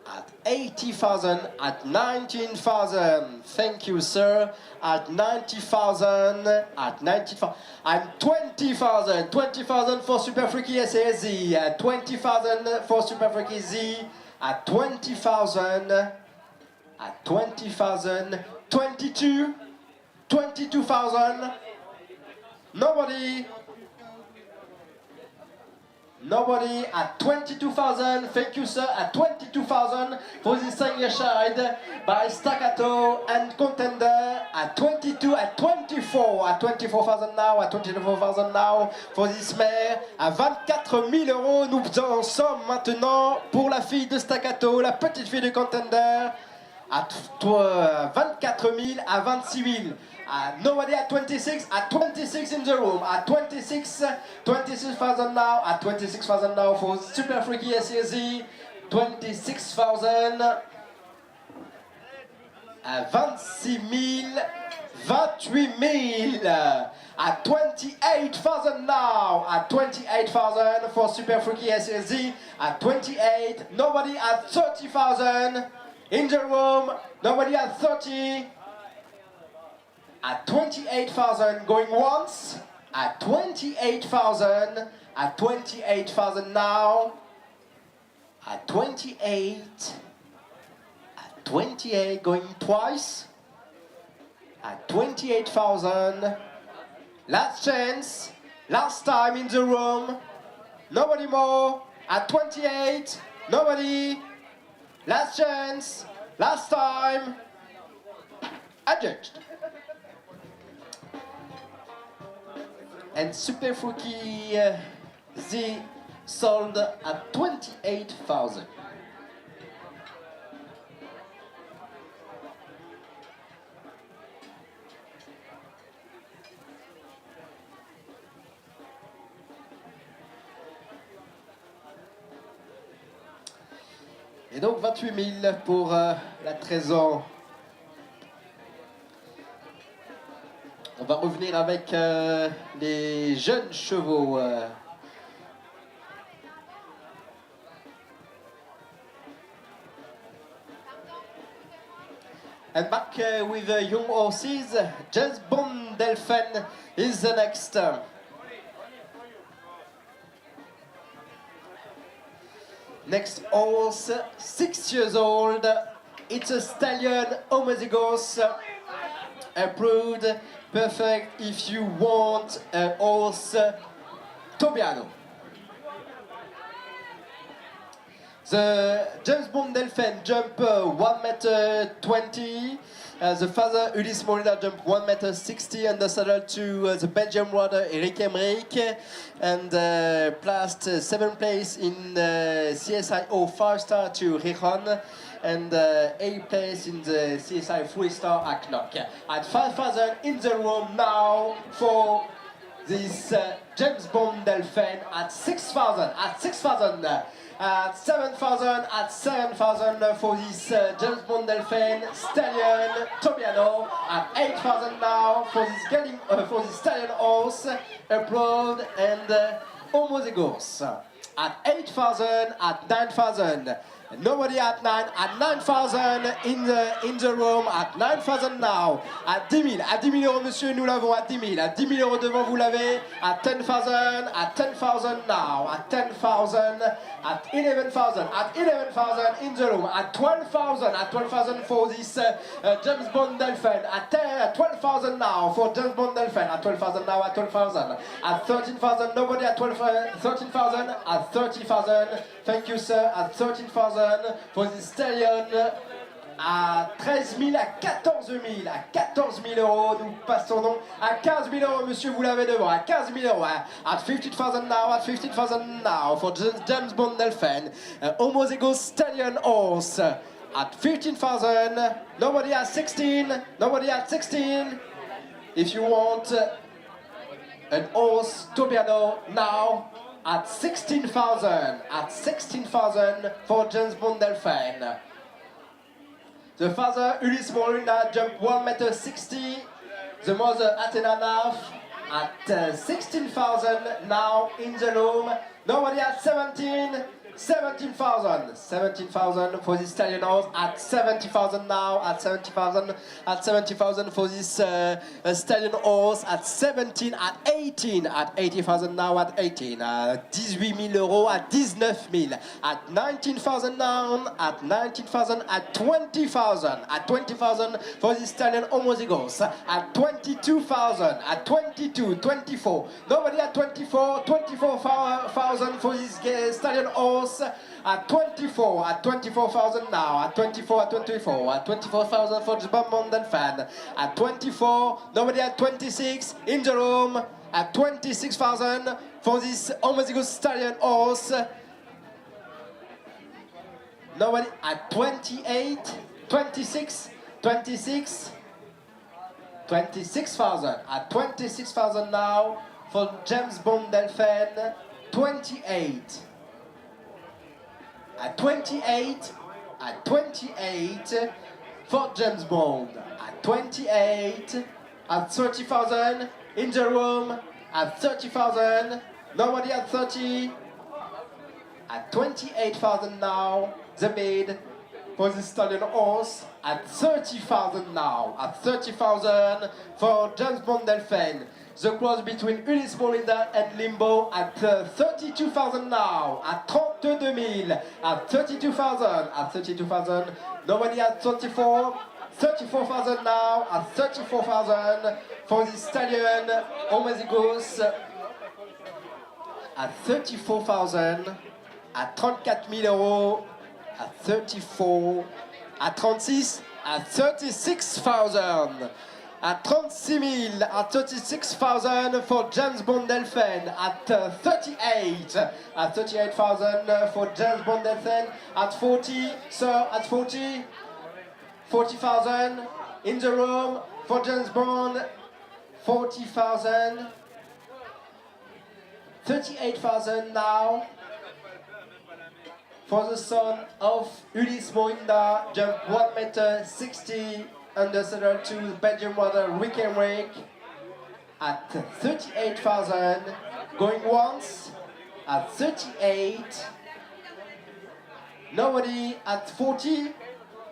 at 80,000, at 19,000, thank you sir, at 90,000, at 90,000, and 20,000, 20,000 for Super Freaky SRZ, at 20,000 for Super Freaky Z, at 20,000, at 20,000, 22, 22,000, nobody. Nobody at 22,000, thank you sir, at 22,000 for this Zangerside by Staccato and Contender at 22, at 24, at 24,000 now, at 24,000 now for this mare, à 24 000 euros, nous en sommes maintenant pour la fille de Staccato, la petite fille de Contender, à 24 000, à 26 000. Nobody at 26, at 26 in the room, at 26,000 now, at 26,000 now for Super Freaky SRZ, 26,000, at 26 000, 28 000, at 28,000 now, at 28,000 for Super Freaky SRZ, at 28, nobody at 30,000 in the room, nobody at 30, at 28,000 going once, at 28,000, at 28,000 now, at 28, at 28 going twice, at 28,000, last chance, last time in the room, nobody more, at 28, nobody, last chance, last time, adjudged. And Super Freaky Z sold at 28,000. Et donc 28 000 pour la 13 ans. On va revenir avec les jeunes chevaux. And back with young horses, James Bond Delphin is the next. Next horse, 6 years old. It's a stallion, homozygous, approved, perfect if you want a horse, Tobiano. The James Bond Delphin jump 1m20. The father Ulysse Moura jumped 1m60 and the saddle to the Belgian rider Eric Emmerich and placed 7th place in CSIO 5-star to Rijon and 8th place in the CSI 3-star at Knock. At 5,000 in the room now for this James Bond Delphin at 6,000, at 6,000. At 7,000, at 7,000 for this James Bond Delphin Stallion Tobiano. At 8,000 now for this Stallion horse, approved and homozygous. At 8,000, at 9,000. Nobody at 9,000 in the room, at 9,000 now, at 10 000, à 10 000 euros monsieur, nous l'avons à 10 000, à 10 000 euros devant vous l'avez, at 10,000, at 10,000 now, at 10,000, at 11,000, at 11,000 in the room, at 12,000 for this James Bond Delphin, at 12,000 now for James Bond Delphin, at 12,000 now, at 12,000, at 13,000, nobody at 13,000, at 30,000, thank you sir, at 13,000 for this stallion, à 13 000, à 14 000, à 14 000 euros, nous passons donc à 15 000 euros, monsieur, vous l'avez devant, à 15 000 euros, at 15,000 now, at 15,000 now for James Bond Delphin, homozygous stallion horse, at 15,000, nobody at 16, nobody at 16, if you want an horse Tobiano now, at 16,000 for James Bond Delphin. The father Ulysse Moura jumped 1m60. The mother Athena Naf at 16,000 now in the room. Nobody at 17,000 for this stallion horse, at 70,000 now, at 70,000 for this stallion horse, at 17, at 18, at 80,000 now, at 18, at 18 000 euros, at 19 000, at 19,000 now, at 19,000, at 20,000 for this stallion homozygous, at 22,000, at 22, 24, nobody at 24,000 for this stallion horse, at 24,000 now, at 24,000 for the Bond Delphin, at 24, nobody at 26, in the room, at 26,000 for this homozygous stallion horse, nobody at 28, 26,000, at 26,000 now for James Bond Delphin, 28. At 28 for James Bond. At 28, at 30,000 in the room. At 30,000, nobody at 30. At 28,000 now, the bid for the stallion horse. At 30,000 now. At 30,000 for James Bond Delphin. The cross between Ulysse Moura and Limbo at 32,000 now, at 32 000, at 32,000, nobody at 34,000 now, at 34,000 for the stallion homozygous, at 34,000, at 34 000 euros, at 34, at 36, at 36,000. At 36 000, at 36,000 for James Bond Delphin, at 38, at 38,000 for James Bond Delphin, at 40, sir, at 40, 40,000 in the room for James Bond, 40,000, 38,000 now for the son of Ulysse Moura, jump 1m60. Under saddle to Belgian rider Rick Emmerich at 38,000, going once, at 38, nobody at 40,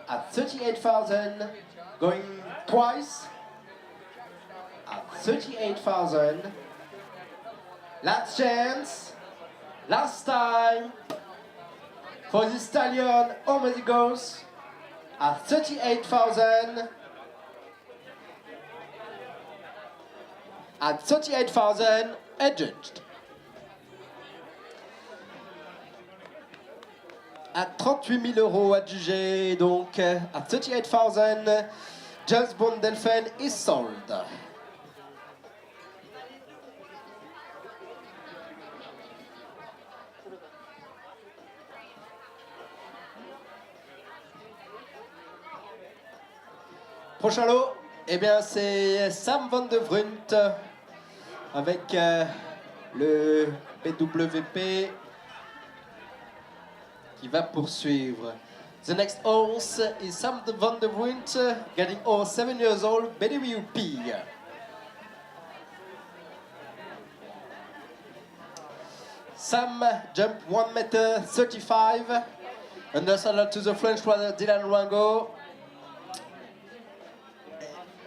at 38,000, going twice, at 38,000, last chance, last time, For the stallion, how many goes? At 38,000. At 38,000, adjudged. À 38 000 euros adjugés, donc à 38,000, James Bond Delphin is sold. Prochain lot, eh bien c'est Sam Van de Vrundt avec le BWP qui va poursuivre. The next horse is Sam Van de Vrundt, getting all 7 years old, BWP. Sam jumped 1.35 m, undersaddle to the French brother Dylan Rango.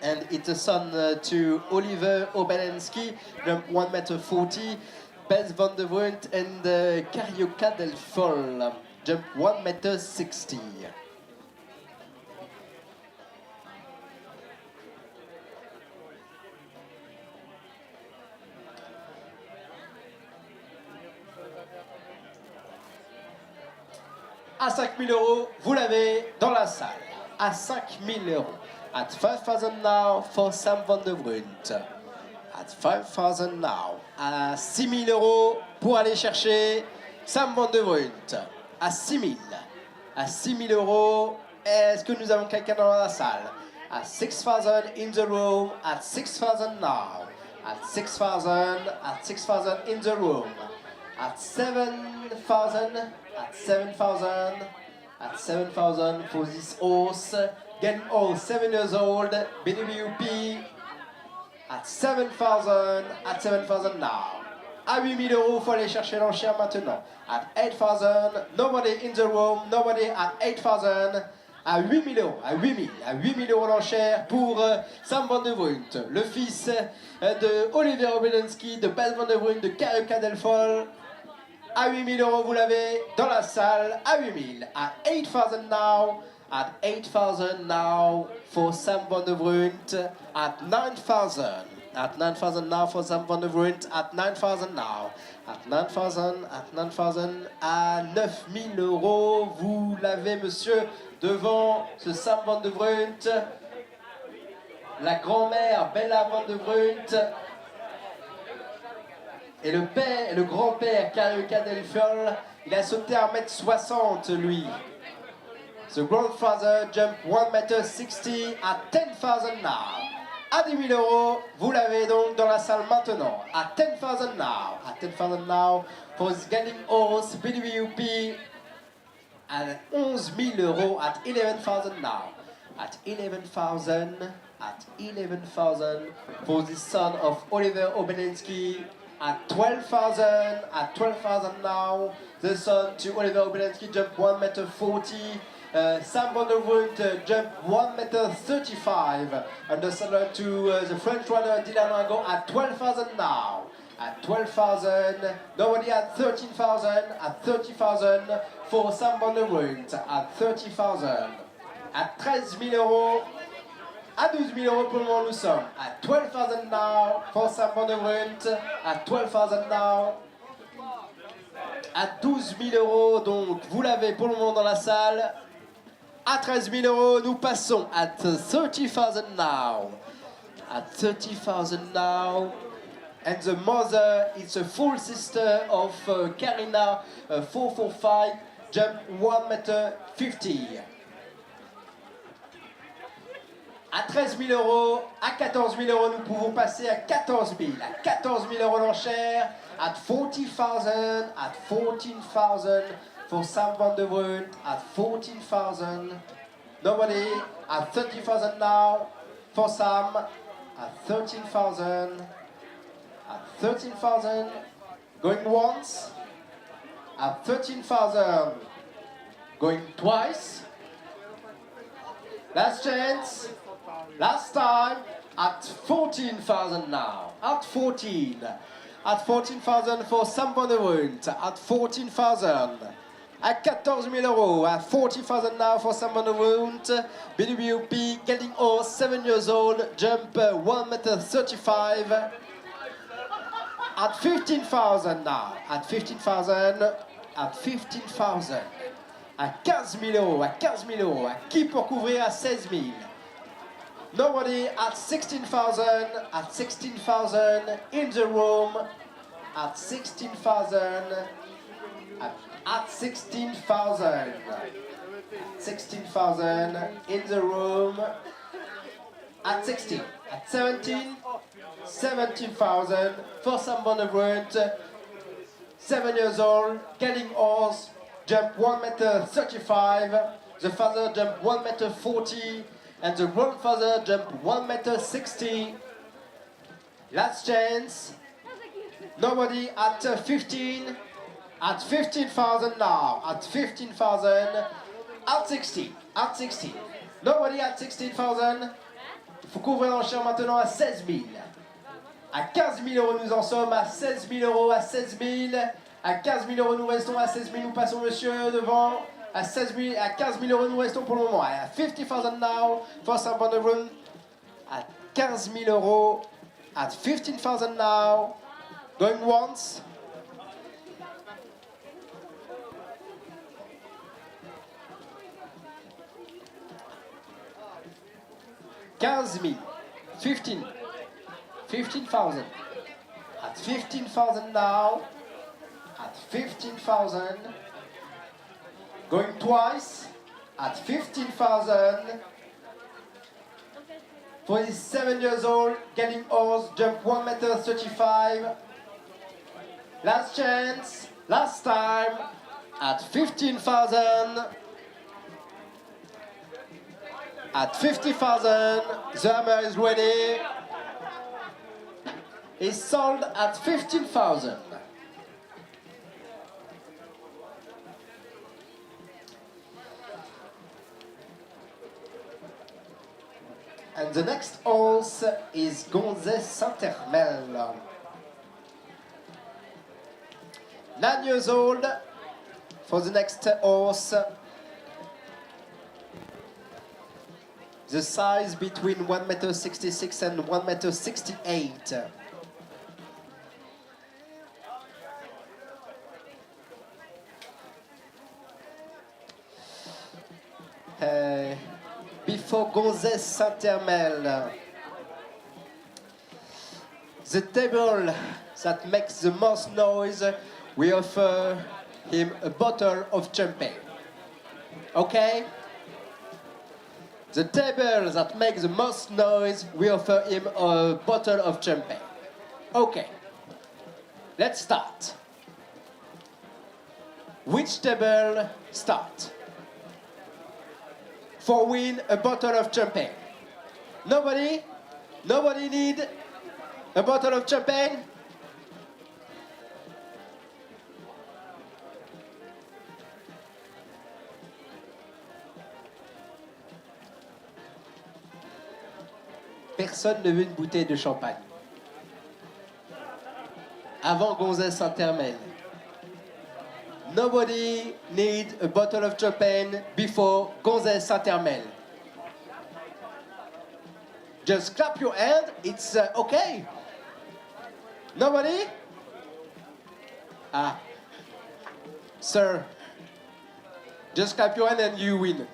And it's a son to Oliver Obenensky, jump 1.40 m. Bez Van de Vrundt and Carioca del Fol, jump 1.60 m. À 5 000 euros, vous l'avez dans la salle. À 5 000 euros. At 5,000 now for Sam Van de Vrundt. At 5,000 now. À 6 000 euros pour aller chercher Sam Van de Vrundt. À 6 000. À 6 000 euros, est-ce que nous avons quelqu'un dans la salle? At 6,000 in the room. At 6,000 now. At 6,000. At 6,000 in the room. At 7,000. At 7,000. At 7,000 for this horse. Getting all 7 years old, BWP. At 7,000, at 7,000 now. À 8 000 euros, il faut aller chercher l'enchère maintenant. At 8,000, nobody in the room, nobody at 8,000. À 8 000 euros, à 8 000 euros l'enchère pour Sam Van de Vrundt, le fils de Oliver Obenensky, de Baz Van de Vrundt, de Carioca del Fol. À 8 000 euros, vous l'avez dans la salle. À 8 000, at 8,000 now. At 8,000 now for Sam Van de Vrundt. At 9,000. At 9,000 now for Sam Van de Vrundt. At 9,000 now. At 9,000. At 9,000. À 9 000 euros, vous l'avez, monsieur, devant ce Sam Van de Vrundt. La grand-mère Bella Van de Vrundt. Et le père, le grand-père Carioca del Fol, il a sauté à 1,60 m, lui. The grandfather jumped 1.60 m at 10,000 now. À 10 000 euros, vous l'avez donc dans la salle maintenant. At 10,000 now. At 10,000 now for this galloping horse BWP. At 11 000 euros. At 11,000 now. At 11,000. At 11,000 for the son of Oliver Obenensky. At 12,000. At 12,000 now. The son to Oliver Obenensky jumped 1.40 m. Sam Van de Vrundt jumped 1.35 m. Undersaddle to the French runner Dylan Rango at 12,000 now. At 12,000, nobody at 13,000. At 30,000 for Sam Van de Vrundt. At 30,000. At 13 000 euros. À 12 000 euros pour le moment nous sommes. At 12,000 now for Sam Van de Vrundt. At 12,000 now. À 12 000 euros, donc vous l'avez pour le moment dans la salle. À 13 000 euros, nous passons at 30,000 now. At 30,000 now. And the mother is a full sister of Karina 445, jump 1.50 m. À 13 000 euros, à 14 000 euros, nous pouvons passer à 14 000. À 14 000 euros l'enchère, at 40,000, at 14,000 for Sam Van de Vrundt, at 14,000. Nobody, at 30,000 now for Sam, at 13,000. At 13,000, going once. At 13,000, going twice. Last chance. Last time at 14,000 now. At 14. At 14,000 for Sam Van de Vrundt. At 14,000. à 14 000 euros, à 40,000 now for someone around. BWP getting all 7 years old, jump 1 meter 35. At 15,000 now, at 15,000, at 15,000. À 15 000 euros, à 15 000 euros. À qui pour couvrir à 16 000? Nobody at 16,000, at 16,000 in the room, at 16,000, at 16,000, 16,000 in the room, at 16, at 17, 17,000 for someone around 7 years old, getting horse, jump 1 meter 35, the father jump 1 meter 40, and the grandfather jump 1 meter 60. Last chance. Nobody at 15. At 15,000 now. At 15,000. At 16. At 16. Nobody at 16,000. Il faut couvrir l'enchère maintenant à 16 000. À 15 000 euros, nous en sommes. À 16 000 euros, à 16 000. À 15 000 euros, nous restons. À 16 000, nous passons monsieur devant. À 15 000 euros, nous restons pour le moment. À 50,000 now for someone in the room. À 15 000 euros. At 15,000 now. Going once. $15,000. 15,000. At 15,000 now. At 15,000. Going twice at 15,000. 47 years old, getting horse, jump 1 meter 35. Last chance, last time at 15,000. At 50,000, the hammer is ready. It's sold at 15,000. And the next horse is Gonzès Saint-Hermel. 9 years old for the next horse. The size between 1 meter 66 and 1 meter 68. Before Gonzès Saint-Hermel, the table that makes the most noise, we offer him a bottle of champagne. Okay? The table that makes the most noise, we offer him a bottle of champagne. Okay. Let's start. Which table start? For win a bottle of champagne. Nobody? Nobody need a bottle of champagne? Personne ne veut une bouteille de champagne. Avant Gonzès Saint-Hermel. Nobody need a bottle of champagne before Gonzès Saint-Hermel. Just clap your hand, it's okay. Nobody? Ah. Sir, just clap your hand and you win.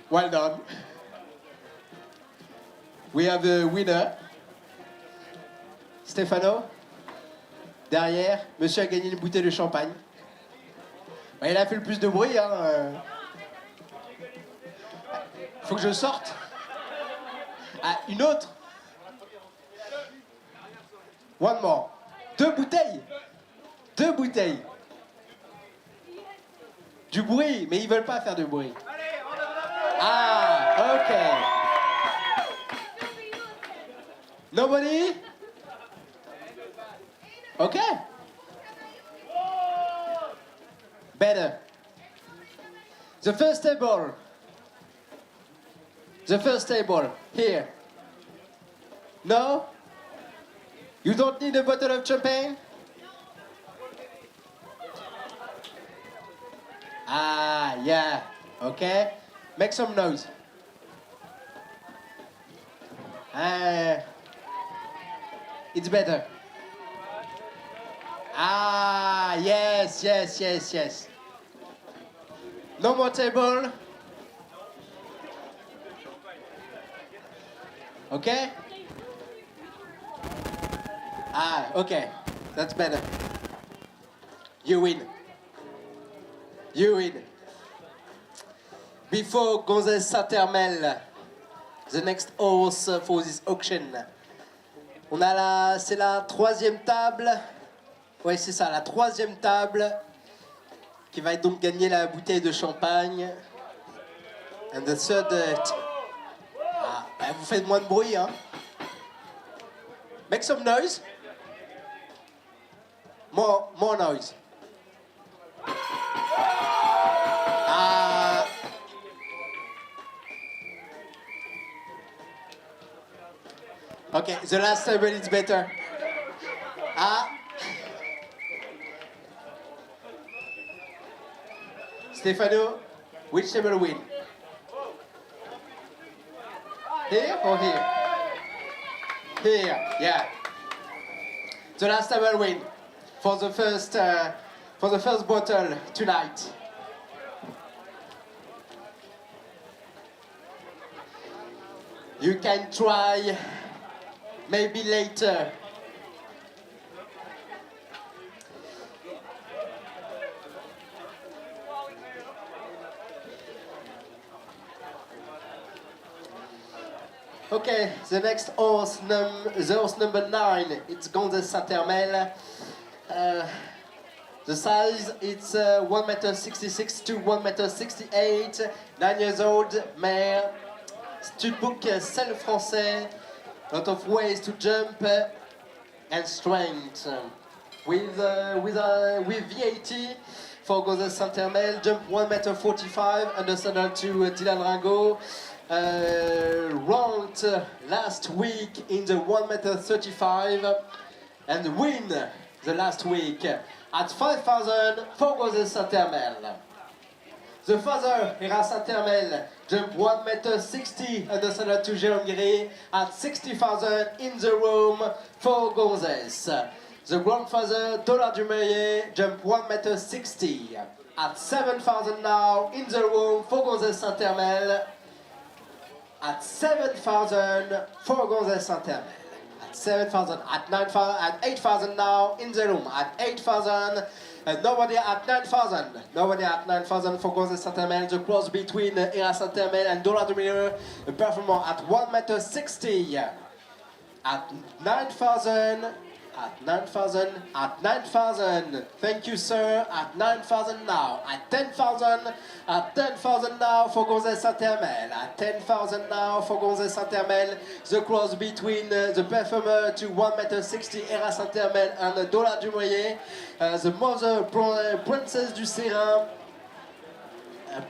Well done. We have a winner. Stefano, derrière, monsieur a gagné une bouteille de champagne. Il a fait le plus de bruit. Faut que je sorte. Ah, une autre. One more. 2 bouteilles. 2 bouteilles. Du bruit, mais ils veulent pas faire de bruit. Ah, ok. Nobody? Okay. Better. The first table. The first table. Here. No? You don't need a bottle of champagne? Ah, yeah. Okay. Make some noise. Ah, it's better. Ah, yes, yes, yes, yes. No more table. Okay? Ah, okay. That's better. You win. You win. Before Gonzès Saint-Hermel, the next horse for this auction. C'est la troisième table. Ouais, c'est ça, la troisième table qui va donc gagner la bouteille de champagne. And the third. Ah, bah, vous faites moins de bruit, hein. Make some noise. More noise. Ah. Okay, the last table is better. Ah. Stefano, which table win? Here or here? Here, yeah. The last table win for the first bottle tonight. You can try maybe later. Okay, the next horse, the horse number 9, it's Gonzès Saint-Hermel. The size, it's 1m66 to 1m68, 9 years old, mare. Studbook Selle Français, lot of ways to jump and strength. With VAT for Gonzès Saint-Hermel, jump 1m45, under saddle to Dylan Ringo. Ranked last week in the 1m35 and win the last week at 5,000 for Gonzès Saint-Hermel. The father, Héra Saint-Hermel, jumped 1m60 under saddle to Jérôme Guéret at 60,000 in the room for Gonzès. The grandfather, Dollar du Meillet, jumped 1m60 at 7,000 now in the room for Gonzès Saint-Hermel. At 7,000 for Gonzès Saint-Hermel. At 7,000, at 9,000, at 8,000 now in the room. At 8,000, and nobody at 9,000. Nobody at 9,000 for Gonzès Saint-Hermel. The cross between Héra Saint-Hermel and Dollar du Meillet, a performer at 1m60. At 9,000. At 9,000, at 9,000, thank you sir, at 9,000 now, at 10,000 now for Gonzès Saint-Hermel, at 10,000 now for Gonzès Saint-Hermel, the cross between the performer to 1m60 Héra Saint-Hermel and Dollar du Meillet, the mother princess du Sérin,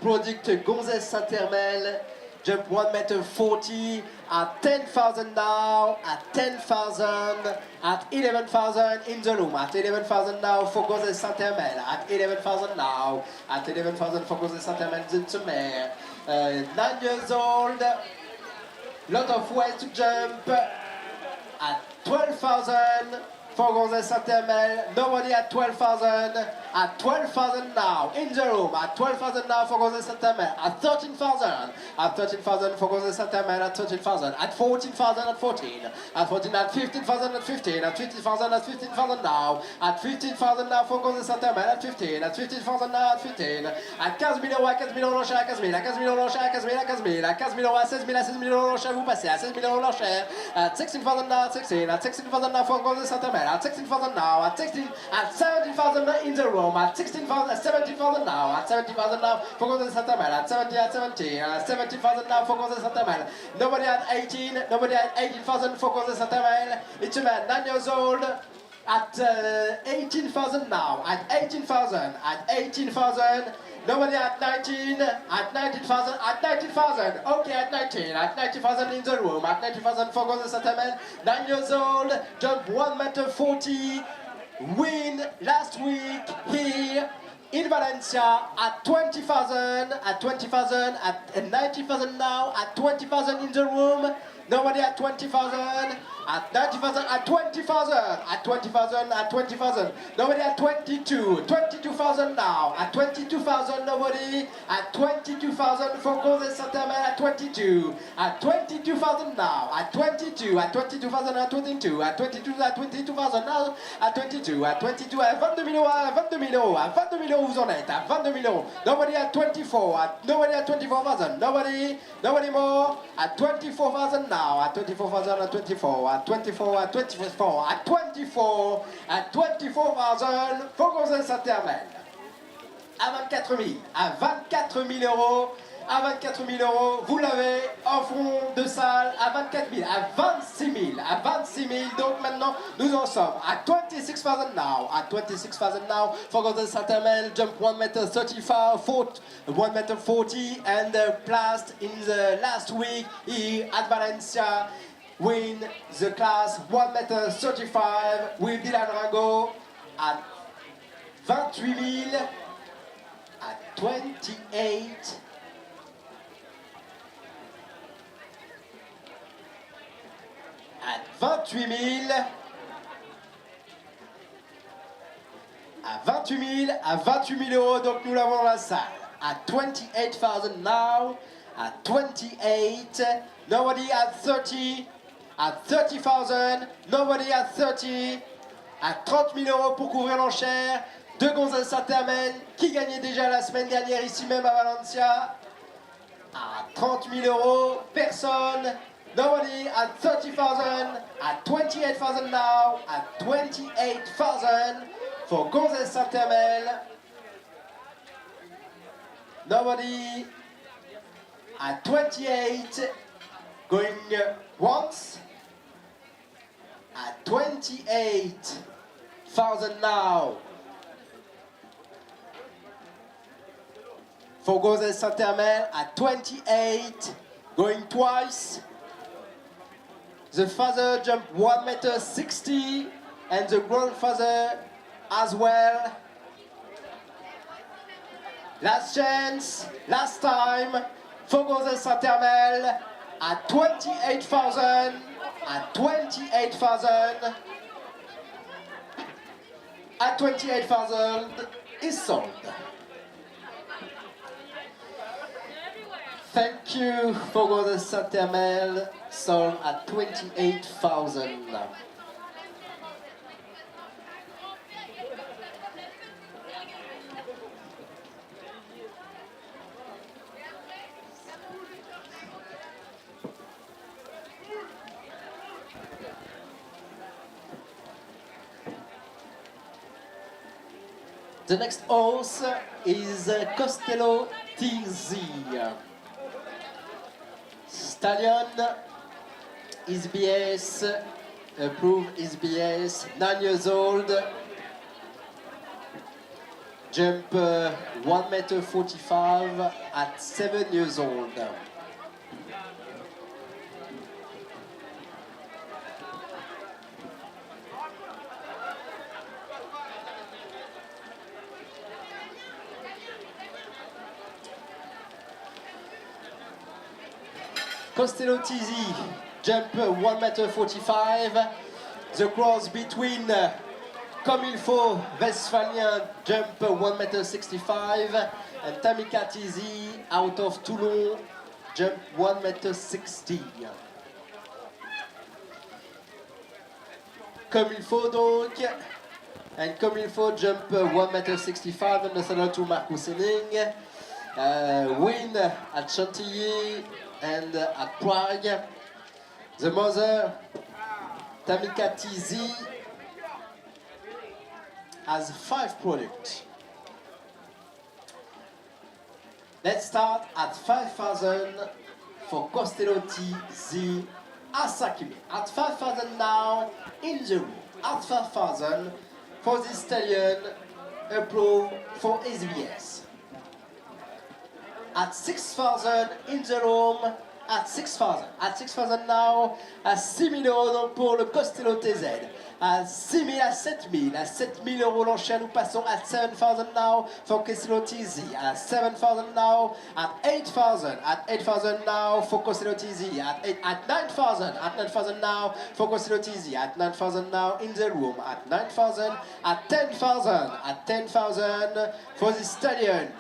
product Gonzès Saint-Hermel, jump 1m40 at 10,000 now, at 10,000, at 11,000 in the room, at 11,000 now for Gonzès Saint-Hermel, at 11,000 now, at 11,000 for Gonzès Saint-Hermel, the mare, 9 years old, lot of ways to jump, at 12,000 for Gonzès Saint-Hermel, nobody at 12,000, at 12,000 now, in the room, at 12,000 now for Gonzès Saint-Hermel, at 13,000 for Gonzès Saint-Hermel, at 13,000, at 14,000 at 14, at 14, at 15,000 at 15, at 15,000 at 15,000 now, at 15,000 now for Gonzès Saint-Hermel, at 15, at 15,000 now, at 15, at 15 000 à 15 000 l'enchère, à 15 000, à 15 000 l'enchère, à 15 000, à 15 000, à 15 000 à 16 000, à 16 000 l'enchère, vous passez, à 16 000 l'enchère, at 16,000 now, at 16, at 16,000 now for Gonzès Saint-Hermel, at 16,000 now, at 16, at 17,000 in the room, at 16,000, at 17,000 now, at 17,000 now for Gonzès Saint-Hermel, at 70, at 17, at 70,000 now for Gonzès Saint-Hermel. Nobody at 18, nobody at 18,000 for Gonzès Saint-Hermel. It's a man, 9 years old, at 18,000 now, at 18,000, at 18,000. Nobody at 19, at 19,000, at 19,000. Okay, at 19, at 19,000 in the room, at 19,000 for Gonzès Saint-Hermel. 9 years old, jump 1m40, win last week here in Valencia at 20,000, at 20,000, at 90,000 now, at 20,000 in the room. Nobody at 20,000, at 90,000, at 20,000, at 20,000, at 20,000. Nobody at 22,000 now, at 22,000, nobody, at 22,000 for Jose Santaman at 22, at 22,000 now, at 22, at 22,000, at 22, at 22, at 22,000 now, at 22, at 22, à 22 000 euros, à 22 000 euros, à 22 000 euros vous en êtes, à 22 000 euros. Nobody at 24, nobody at 24,000, nobody more, at 24,000 now. At 24,000, at 24, at 24, at 24, at 24, at 24,000 for Jose Santaman. À 24 000, à 24 000 euros, à 24 000 euros, vous l'avez en fond de salle, à 24 000, à 26 000, à 26 000. Donc maintenant, nous en sommes à 26,000 now, at 26,000 now for Jose Santaman, jump 1m35, 1m40, and placed in the last week here at Valencia, win the class 1m35 with Dylan Rango at 28 000, at 28. At 28 000, à 28 000, à 28 000 euros, donc nous l'avons dans la salle. At 28,000 now, at 28, nobody at 30, at 30,000, nobody at 30, at 30 000 euros pour couvrir l'enchère de Gonzalo Santaman, qui gagnait déjà la semaine dernière ici même à Valencia. À 30 000 euros, personne. Nobody at 30,000, at 28,000 now, at 28,000 for Gonzalo Santaman. Nobody at 28, going once, at 28,000 now for Gonzalo Santaman, at 28, going twice. The father jumped 1m60 and the grandfather as well. Last chance, last time for Gonzalo Santaman at 28,000, at 28,000, at 28,000 is sold. Thank you for Gonzalo Santaman, sold at 28,000. The next horse is Costello TZ. Stallion, SBS, approved SBS, 9 years old, jump 1m45 at 7 years old. Costello TZ, jump 1m45, the cross between Comme il faut Westphalien, jump 1m65, and Tamika TZ out of Toulon, jump 1m60. Comme il faut donc, and Comme il faut jump 1m65 on the saddle to Marcus Henning, win at Chantilly and at Prague. The mother, Tamika TZ, has 5 products. Let's start at 5,000 for Costello TZ Asakime. At 5,000 now in the room. At 5,000 for this stallion approved for SBS. At 6,000 in the room at 6,000. At 6,000 now, à 6 000 euros donc pour le Costello TZ. À 6 000, à 7 000. À 7 000 euros l'enchère, nous passons à 7,000 now for Costello TZ. À 7,000 now, at 8,000. At 8,000 now for Costello TZ. At 9,000. At 9,000 now for Costello TZ. At 9,000 now in the room. At 9,000. At 10,000. At 10,000 for the stallion.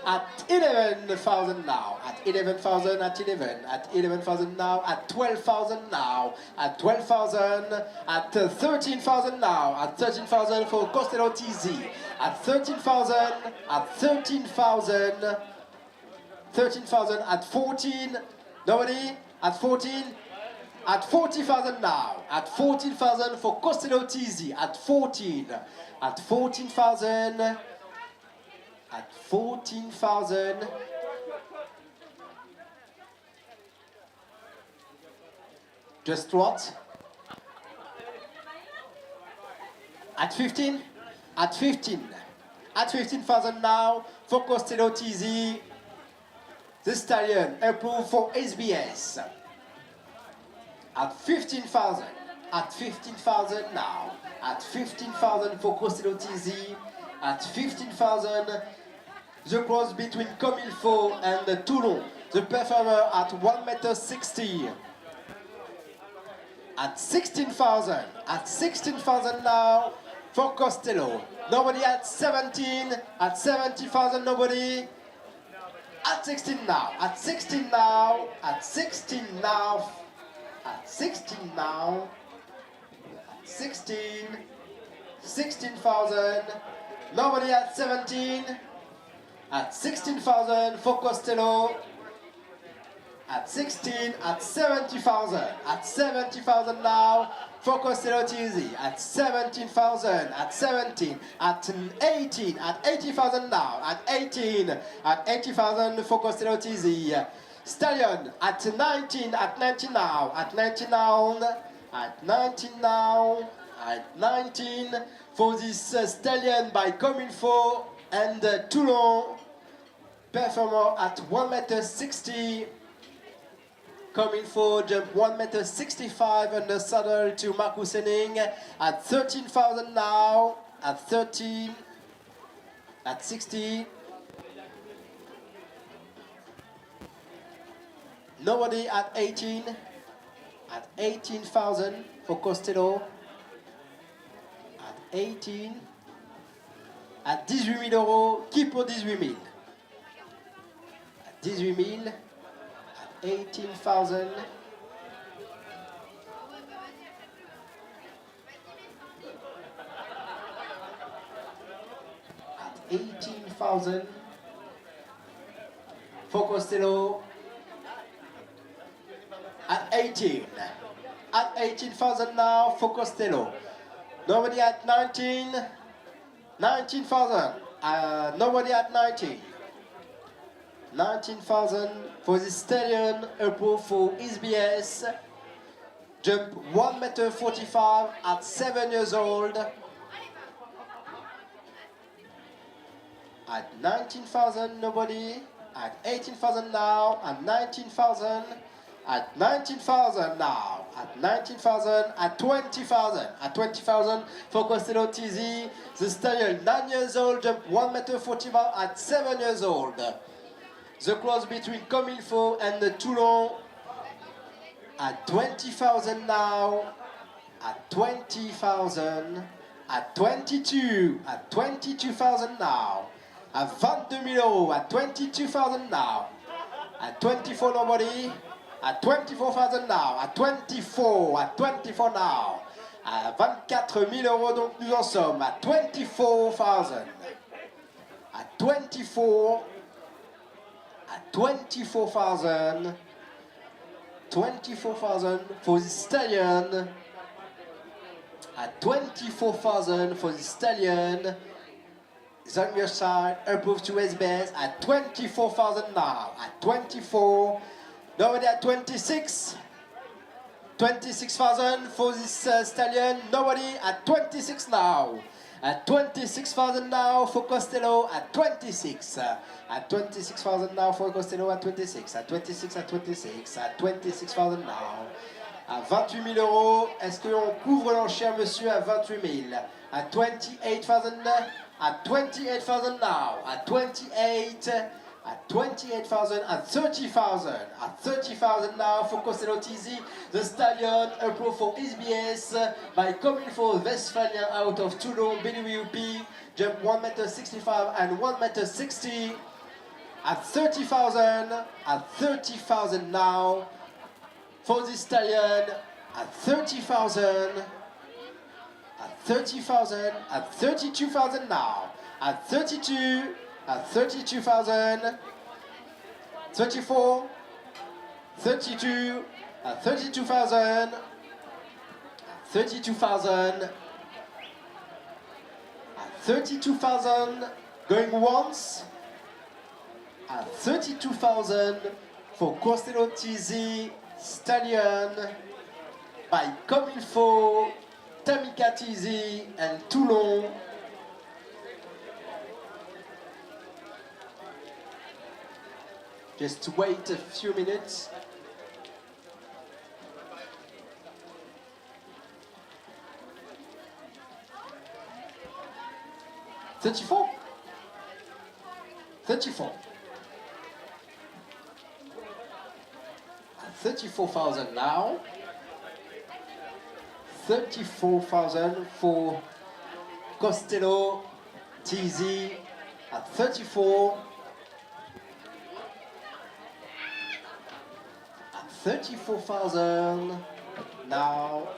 At 11,000 now, at 11,000, at 11, at 11,000 now, at 12,000 now, at 12,000, at 13,000 now, at 13,000 for Costello TZ, at 13,000, at 13,000, 13,000, at 14, nobody, at 14, at 40,000 now, at 14,000 for Costello TZ, at 14, at 14,000, at 14,000, just what? At 15? At 15. At 15,000 now for Costello TZ. The stallion approved for SBS. At 15,000. At 15,000 now. At 15,000 for Costello TZ. At 15,000, the cross between Comilfo and Toulon. The performer at 1,60 m. At 16,000. At 16,000 now for Costello. Nobody at 17. At 70,000, nobody. At 16 now. At 16 now. At 16 now. At 16 now. At 16. 16,000. Nobody at 17. At 16,000 for Costello. At 16, at 70,000. At 70,000 now for Costello TZ. At 17,000. At 17. At 18. At 80,000 now. At 18. At 80,000 for Costello TZ. Stallion at 19. At 19 now. At 19 now. At 19 now. At 19 for this stallion by Comilfo and Toulon. Performer at 1,60 m. Comilfo jump 1,65 m under saddle to Marcus Henning at 13,000 now. At 13. At 60. Nobody at 18. At 18,000 for Costello. 18, à 18 000 euros, qui pour 18 000? À 18 000, à 18,000. At 18,000 for Costello. At 18. At 18,000 now for Costello. Nobody at 19. 19,000. Nobody at 19. 19,000 for the stallion approved for SBS. Jump 1,45 m at 7 years old. At 19,000, nobody. At 18,000 now. At 19,000. At 19,000 now. At 19,000. At 20,000. At 20,000 for Costello TZ. The stallion 9 years old. Jump 1,45 m at 7 years old. The cross between Comilfo and the Toulon. At 20,000 now. At 20,000. At 22. At 22,000 now. At 22 000 euros. At 22,000 now. At 24, nobody. At 24,000 now. At 24. At 24 now. À 24 000 euros, donc nous en sommes à 24,000. At 24. At 24,000. 24,000 for the stallion. At 24,000 for the stallion. Zangmir side approved to SBS at 24,000 now. At 24. Nobody at 26. 26,000 for this stallion. Nobody at 26 now. At 26,000 now for Costello at 26. At 26,000 now for Costello at 26. At 26, at 26, at 26,000 now. À 28 000 euros, est-ce qu'on couvre l'enchère, monsieur, à 28 000? At 28,000, at 28,000 now. At 28, at 28,000, at 30,000. At 30,000 now for Costello TZ. The Stallion, a pro for SBS by coming for Westphalian out of Toulon, BWP. Jump 1m65 and 1m60. At 30,000, at 30,000 now. For the Stallion, at 30,000, at 30,000, at 32,000 now, at 32, at 32,000, 34, 32, at 32,000, 32,000, at 32,000, going once, at 32,000 for Costello TZ. Stallion by Comilfo, Tamika TZ and Toulon. Just wait a few minutes. $34. 34,000 now. 34,000 for Costello TZ at 34. At 34,000 now.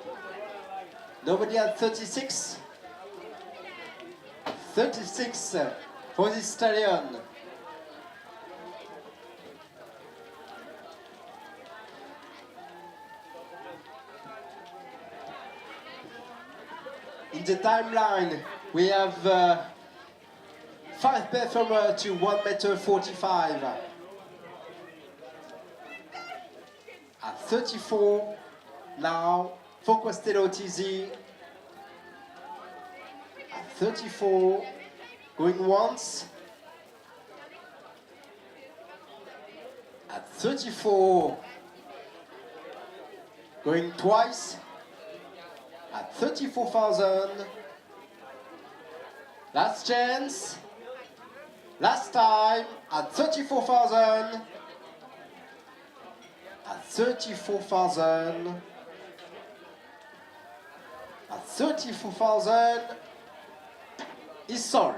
Nobody at 36. 36 for this Stallion. In the timeline, we have 5 performers to 1m45. At 34 now for Costello TZ. At 34, going once. At 34, going twice. At 34,000, last chance, last time, at 34,000, at 34,000, at 34,000, is sold.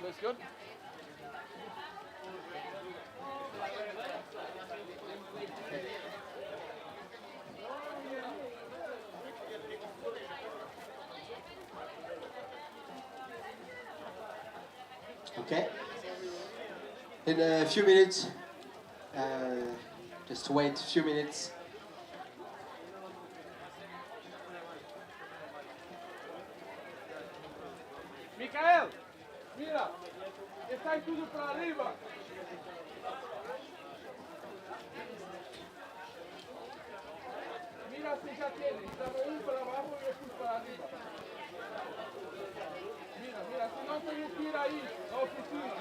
Looks good. Okay. In a few minutes, just wait a few minutes. Micael, mira, está aí tudo para arriba. Mira si ya tiene, estamos uno para abajo y otro para arriba. Mira, mira, si no se retira ahí, la oficina.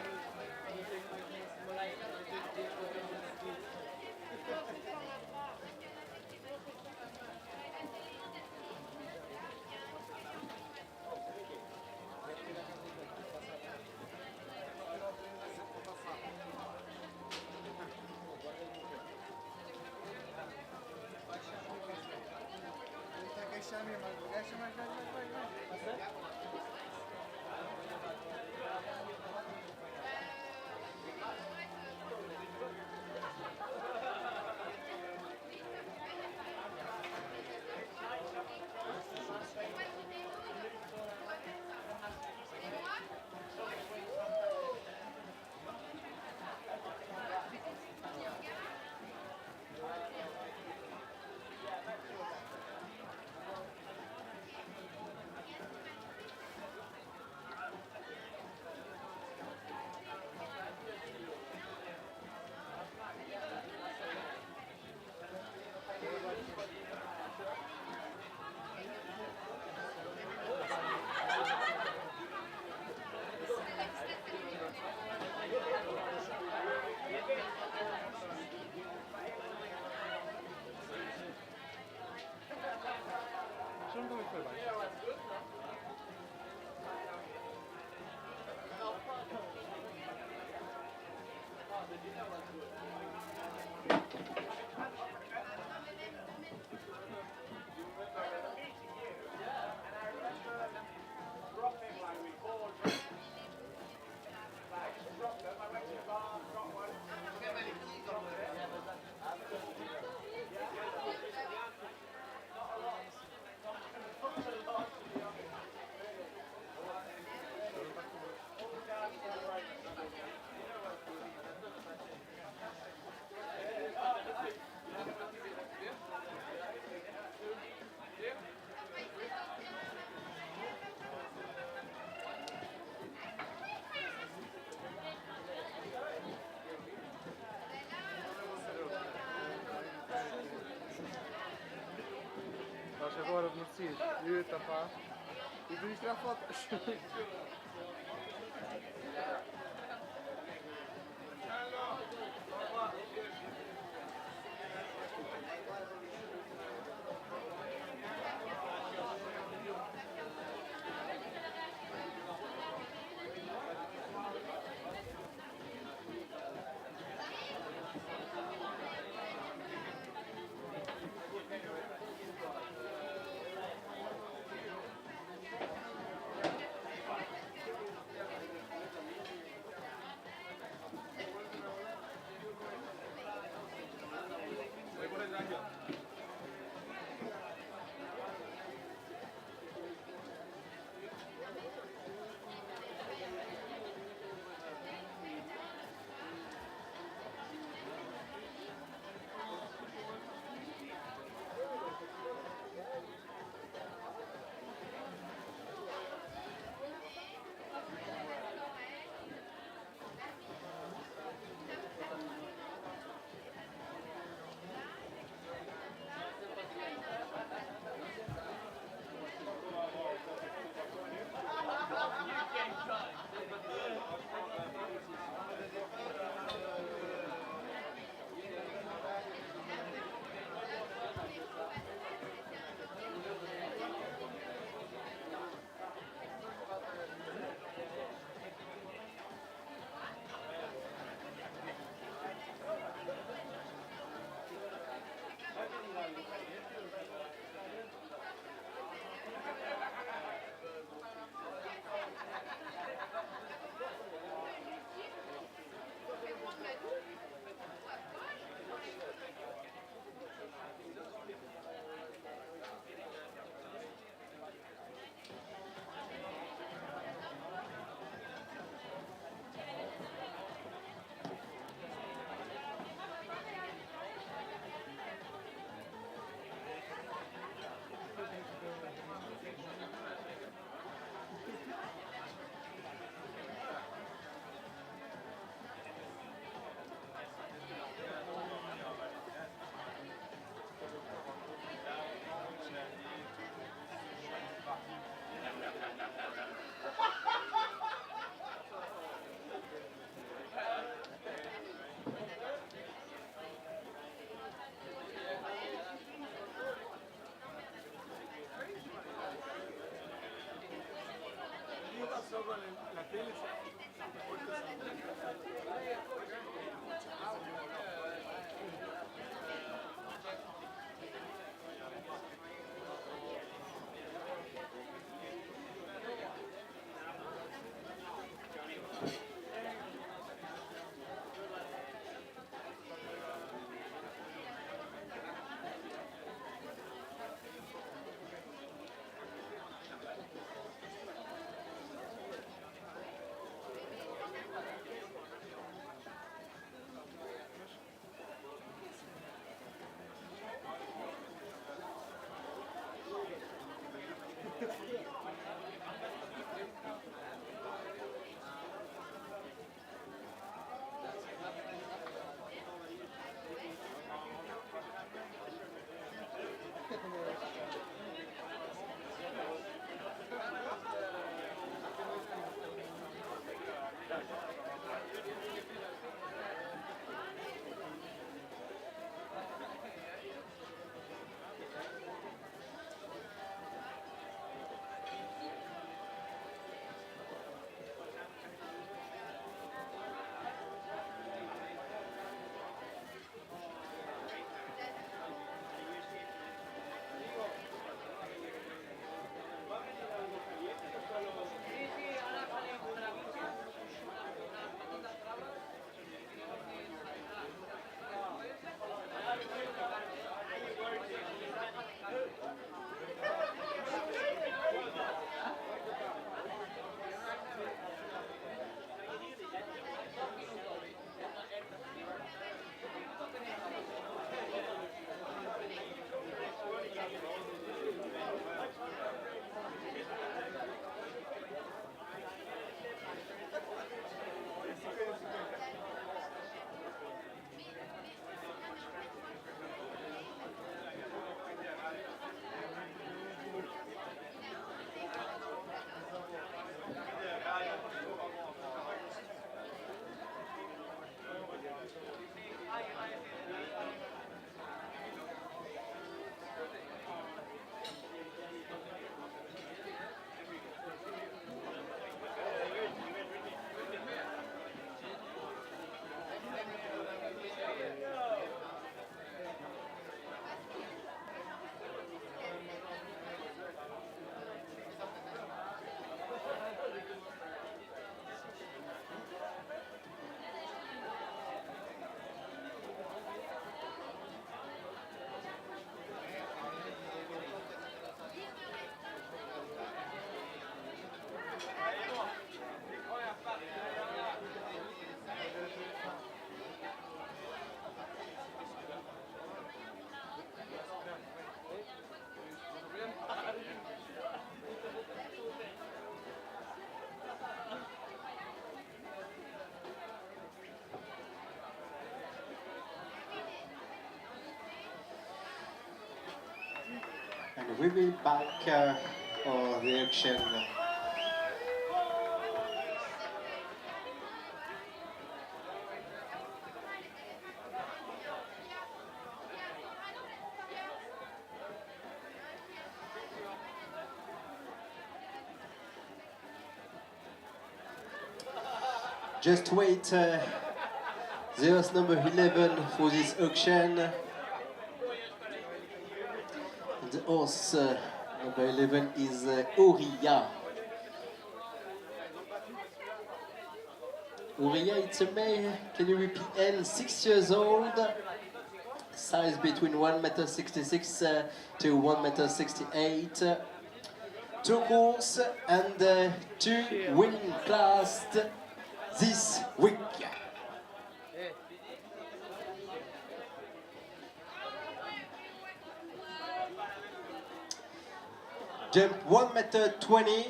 Nós agora de Mercedes, eu e o Tapá, e vim tirar fotos. we will be back for the auction. Just wait, the horse number 11 for this auction. The horse number 11 is Moura. Moura, it's a male, can you repeat N, 6 years old, size between 1m66 to 1m68. 2 courses and 2 winning class this week. Jump 1m20.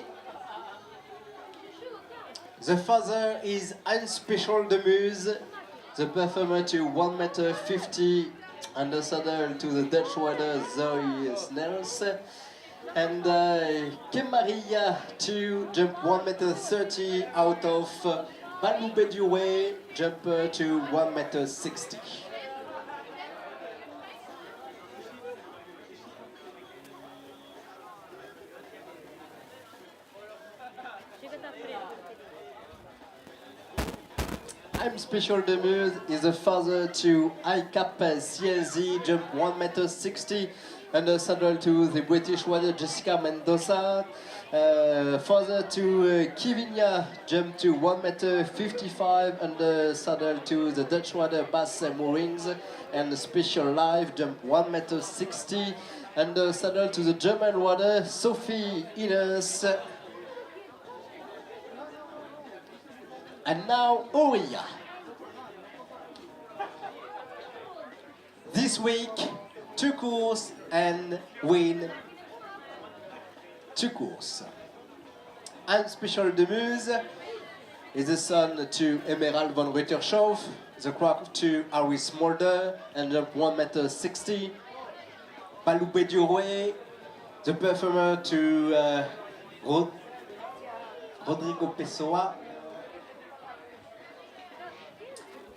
The father is Special de Muse, the performer to 1m50 and the saddle to the Dutch rider Zoe Snels. And Maria to jump 1m30 out of Baloubet du Way, jumper to 1m60. I'm Special de Muse is the father to ICAP CLZ, jump 1m60 and the saddle to the British rider Jessica Mendoza. Father to Kivinia, jump to 1m55 and the saddle to the Dutch rider Bas Moorings. And the Special Live, jump 1m60 and the saddle to the German rider Sophie Ines. And now Moura. This week, 2 courses and win 2 courses. I'm Special de Muse is the son to Emerald von Rittershoff, the crack to Harris Mulder and jump 1m60. Baloubet du Way, the performer to Rodrigo Pessoa.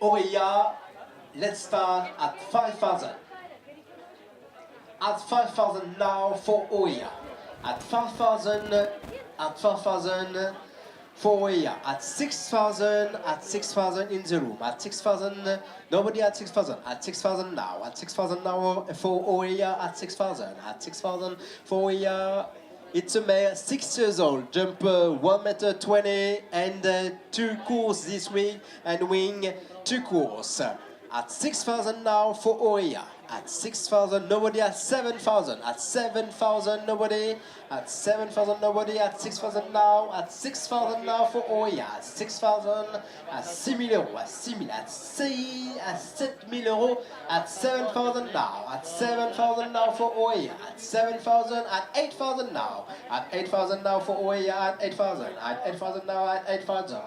Moura, let's start at 5,000. At 5,000 now for Moura. At 5,000 for Moura. At 6,000 in the room. At 6,000, nobody at 6,000. At 6,000 now. At 6,000 now for Moura. At 6,000. At 6,000 for Moura. It's a male, 6 years old, jumper 1m20 and 2 courses this week and win 2 courses. At 6,000 now for Moura. At 6,000, nobody at 7,000. At 7,000, nobody. At 7,000, nobody. At 6,000 now. At 6,000 now for Moura. At 6,000, at 6,000 euros. At 6,000, at 7,000 euros. At 7,000 now. At 7,000 now for Moura. At 7,000, at 8,000 now. At 8,000 now for Moura. At 8,000. At 8,000 now. At 8,000.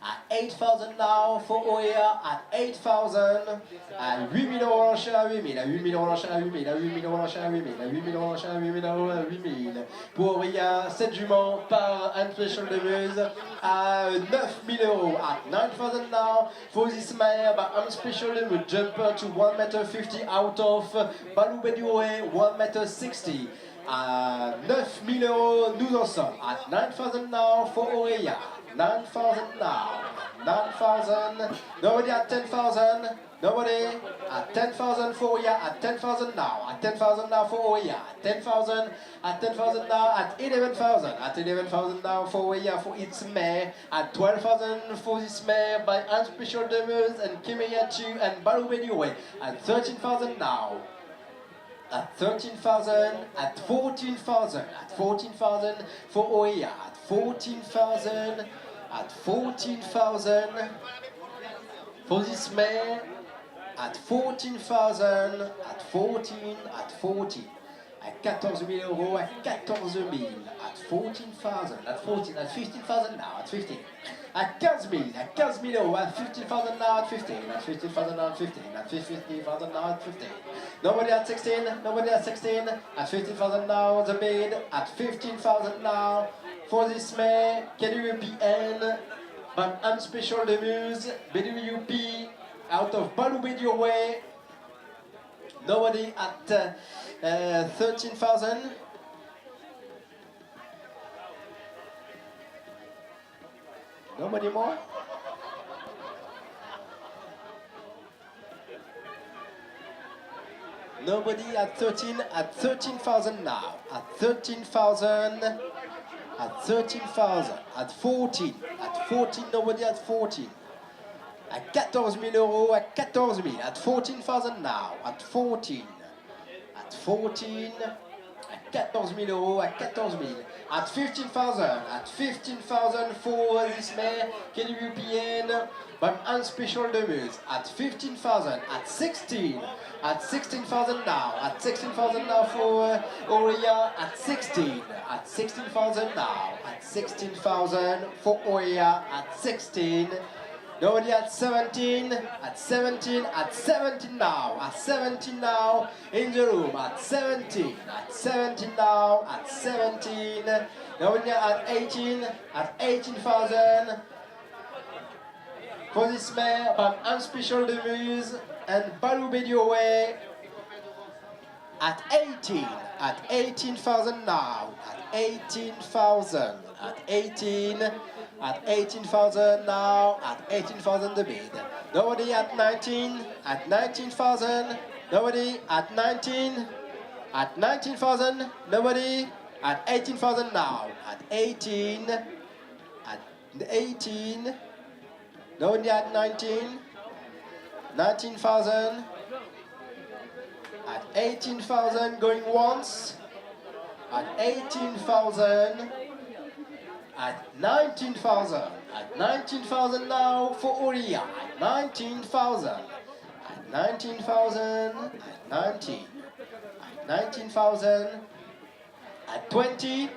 At 8,000 now for Moura. At 8,000. À 8 000 euros l'enchère, à 8 000, à 8 000 euros l'enchère, à 8 000, à 8 000 euros l'enchère, à 8 000, à 8 000 euros l'enchère, à 8 000 euros, à 8 000. Pour Moura, 7 juments par un Special de Muse à 9 000 euros. At 9,000 now for this mare by Special de Muse, jumper to 1m50 out of Baloubet du Way, 1m60. À 9 000 euros, nous en sommes. At 9,000 now for Moura. 9,000 now. 9,000. Nobody at 10,000. Nobody at 10,000 for Moura. At 10,000 now. At 10,000 now for Moura. At 10,000. At 10,000 now. At 11,000. At 11,000 now for Moura for its mare. At 12,000 for this mare by Special de Muse and Kimeya Chu and Baloubet du Way. At 13,000 now. At 13,000, at 14,000, at 14,000 for Moura. At 14,000, at 14,000 for this mare. At 14,000, at 14, at 40. At 14 000 euros, at 14 000. At 14,000, at 14, at 15,000 now, at 15. at 15 000 at 15,000 now at 15, at 15,000 now at 15, at 15,000 now at 15. Nobody at 16, nobody at 16, at 15,000 now the bid, at 15,000 now for this May, KWPN, but unspecial the muse, BWP out of Balubid your way. Nobody at 13,000. Nobody more? Nobody at 13,000 now. At 13,000. At 13,000. At 14. At 14, nobody at 14. At 14 000 euros, at 14 000. At 14,000 now. At 14. At 14. At 14 000 euros, at 14 000. At 15,000. At 15,000 for this May, KWPN, but unspecial demus. At 15,000. At 16. At 16,000 now. At 16,000 now for Oria. At 16. At 16,000 now. At 16,000 for Oria. At 16. Nobody at 17, at 17, at 17 now, at 17 now, in the room, at 17 now, at 17, nobody at 18, at 18,000, for this May, from Unspecial de Muse, and Balou Bediowe, at 18,000 now, at 18,000, at 18, at 18,000 now, at 18,000 the bid. Nobody at 19, at 19,000, nobody at 19, at 19,000, nobody at 18,000 now, at 18, at 18, nobody at 19, 19,000, at 18,000 going once, at 18,000, at 19,000, at 19,000 now for Oria, at 19,000, at 19,000, at 19, at 19,000, at 20,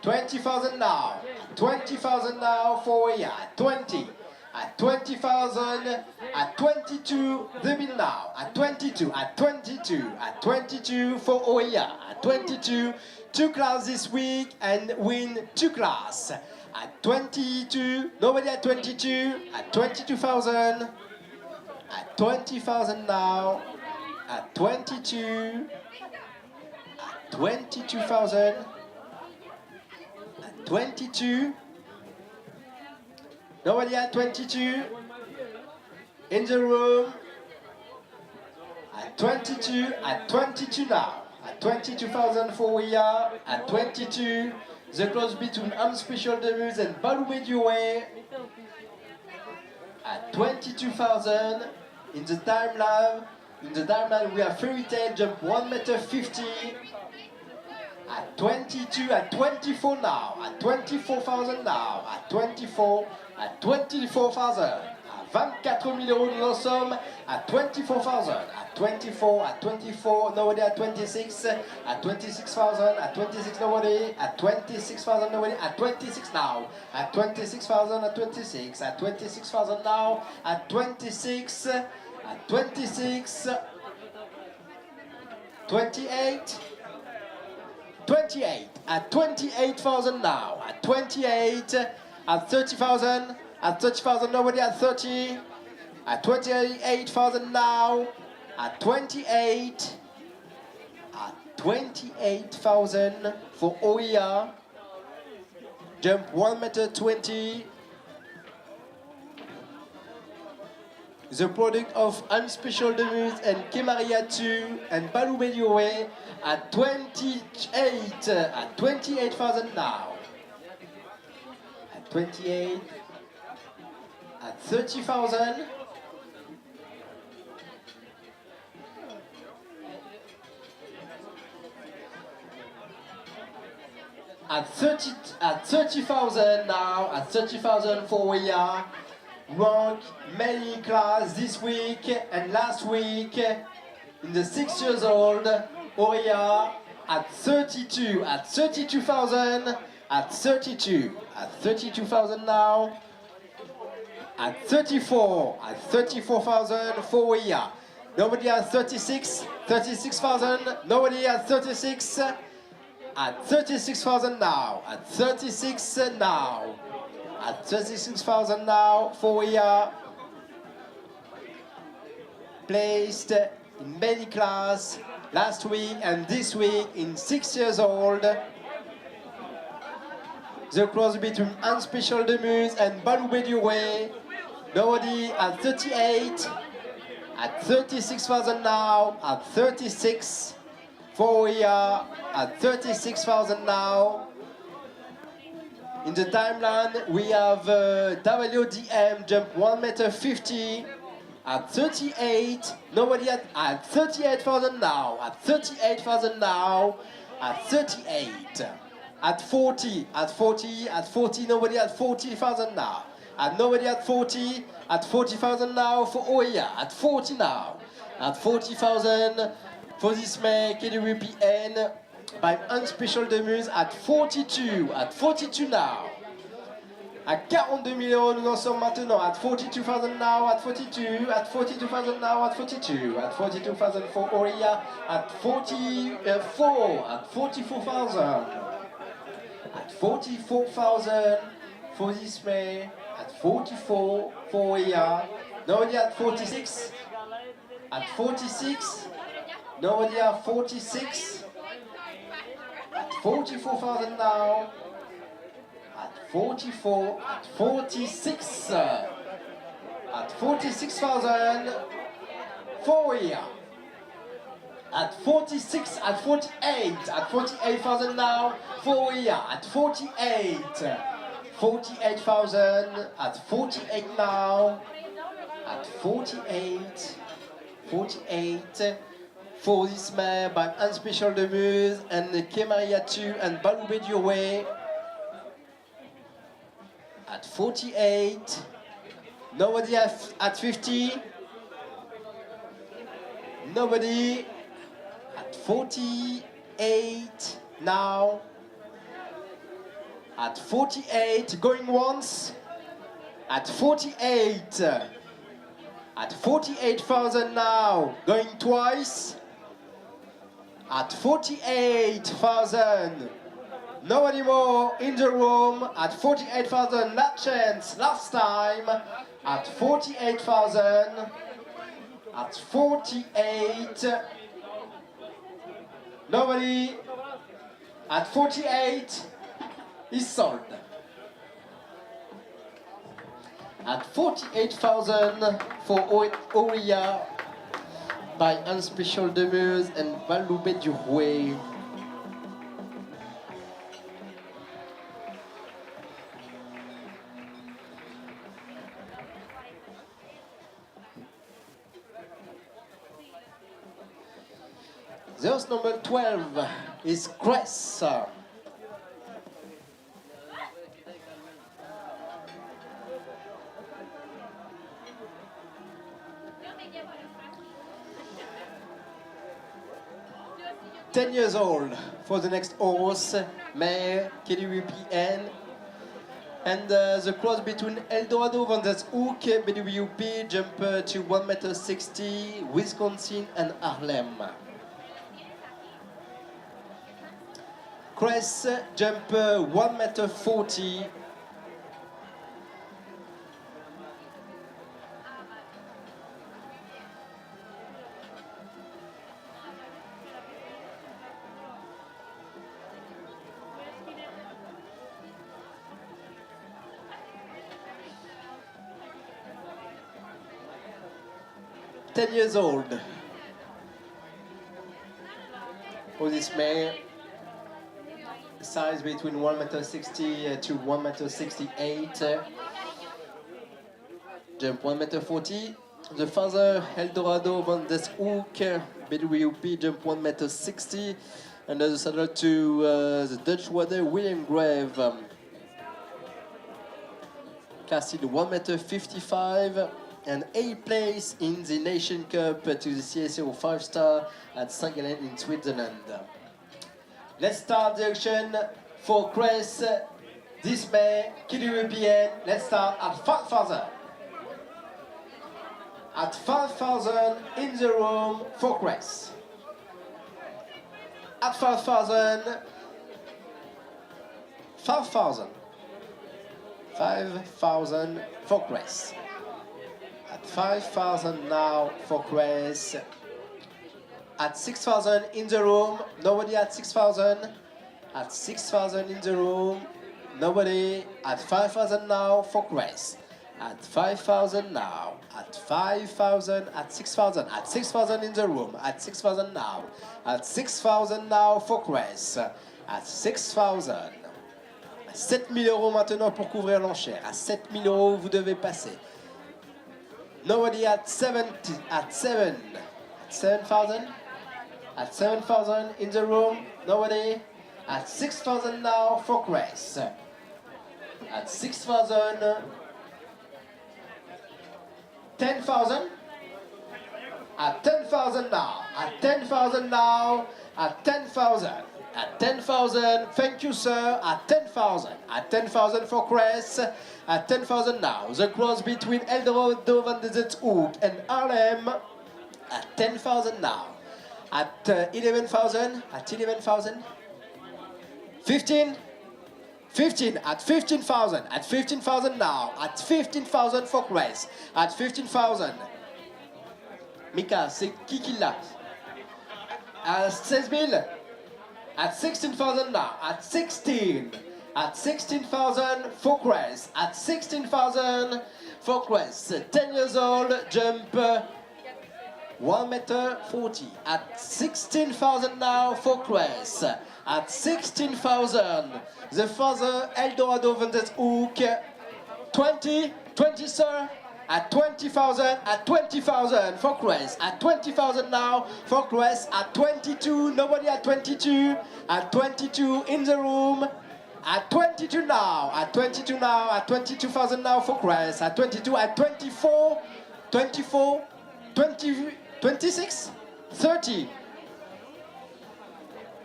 20,000 now, at 20,000 now for Oria, at 20, at 20,000, at 22, the bill now, at 22, at 22, at 22 for Oria, at 22, 2 class this week and win 2 class. At 22, nobody at 22, at 22,000, at 20,000 now, at 22, at 22,000, at 22, nobody at 22, in the room, at 22 now. At 22,000 for we are, at 22, the cross between Unspecial Demus and Balou Bediowe. At 22,000, in the timeline we have Fairy Tale jump 1.50 m. At 22, at 24 now, at 24,000 now, at 24, at 24,000. 24 000 euros nous en sommes à 24,000, at 24, at 24, nobody at 26, at 26,000, at 26 nobody, at 26,000 nobody, at 26 now, at 26,000, at 26, at 26,000 now, at 26, at 26, 28, 28, at 28,000 now, at 28, at 30,000, at 30,000, nobody at 30, at 28,000 now, at 28, at 28,000 for Oia, jump 1.20 m. The product of Unspecial Demus and Kemaria 2 and Balou Bediowe at 28, at 28,000 now, at 28, at 30,000, at 30,000 now, at 30,000 for Oia. Rank many class this week and last week in the 6 years old. Oria at 32, at 32,000, at 32, at 32,000 now. at 34, at 34,000 for Ia. Nobody at 36, 36,000, nobody at 36, at 36,000 now, at 36 now, at 36,000 now for Ia. Placed in many class last week and this week in 6 years old. The cross between Unspecial Demus and Baloubé Durouet. Nobody at 38, at 36,000 now, at 36. For Ia at 36,000 now. In the timeline, we have WDM jump 1m50 at 38. Nobody at 38,000 now. At 38,000 now. At 38. At 40. At 40. At 40. Nobody at 40,000 now. And nobody at 40. At 40,000 now for Oya. At 40 now. At 40,000 for this May KWPN by Unspecial Demus at 42. At 42 now. À 42 millions, nous en sommes maintenant at 42,000 now, at 42, at 42,000 now, at 42, at 42,000 for Oria, at 44, at 44,000, at 44,000 for this May, at 44 for Oria, nobody at 46, at 46, nobody at 46, at 44,000 now. At 44, at 46, at 46,000 for Ia. At 46, at 48, at 48,000 now for Ia. At 48, 48,000, at 48 now. At 48, 48 for this man by Unspecial Demus and Kemaria 2 and Baloubé Durouet. At 48, nobody at 50, nobody at 48 now, at 48, going once, at 48, at 48,000 now, going twice, at 48,000. Nobody more in the room at 48,000, last chance, last time, at 48,000, at 48, nobody, at 48, is sold. At 48,000 for Oria by Unspecial Demus and Baloubé Durouet. There's number 12 is Cress. Ten years old for the next horse, mare, KWPN, and the cross between Eldorado Van der Hoek, BWP, jumper to 1m60, Wisconsin and Harlem. Cress, jumper 1m40. Ten years old for this mare. Size between 1m60 to 1m68. Jump 1m40. The father Eldorado Van der Hoek, BWP, jump 1m60. And the saddle to the Dutch water William Grave. Casted 1m55 and 8th place in the Nation Cup to the CSO 5-star at St. Gallen in Switzerland. Let's start the auction for Cress this May, KWPN. Let's start at 5,000. at 5,000 in the room for Grace. At 5,000, 5,000, 5,000 for Grace. At 5,000 now for Grace. At 6,000 in the room, nobody at 6,000. At 6,000 in the room, nobody. At 5,000 now for Grace. At 5,000 now. At 5,000, at 6,000. At 6,000 in the room. At 6,000 now. At 6,000 now for Grace. At 6,000. 7 000 euros maintenant pour couvrir l'enchère. À 7 000 euros, vous devez passer. Nobody at 70, at 7, at 7,000. At 7,000 in the room, nobody. At 6,000 now for Grace. At 6,000, 10,000. At 10,000 now. At 10,000 now. At 10,000. At 10,000, thank you, sir. At 10,000. At 10,000 for Grace. At 10,000 now. The cross between Eldorado van der Hoek and Arnhem. At 10,000 now. At 11,000. At 11,000. 15. 15. At 15,000. At 15,000 now. At 15,000 for Grace. At 15,000. Mika, c'est qui l'a? À 16 000. At 16,000 now. At 16. At 16,000 for Grace. At 16,000 for Grace. 10 years old, jump 1 meter 40. At 16,000 now for Grace. At 16,000, the father Eldorado van der Hoek. 20, 20 sir. At 20,000, at 20,000 for Grace. At 20,000 now for Grace. At 22, nobody at 22. At 22 in the room. At 22 now. At 22 now. At 22,000 now for Grace. At 22, at 24, 24, 20, 26, 30,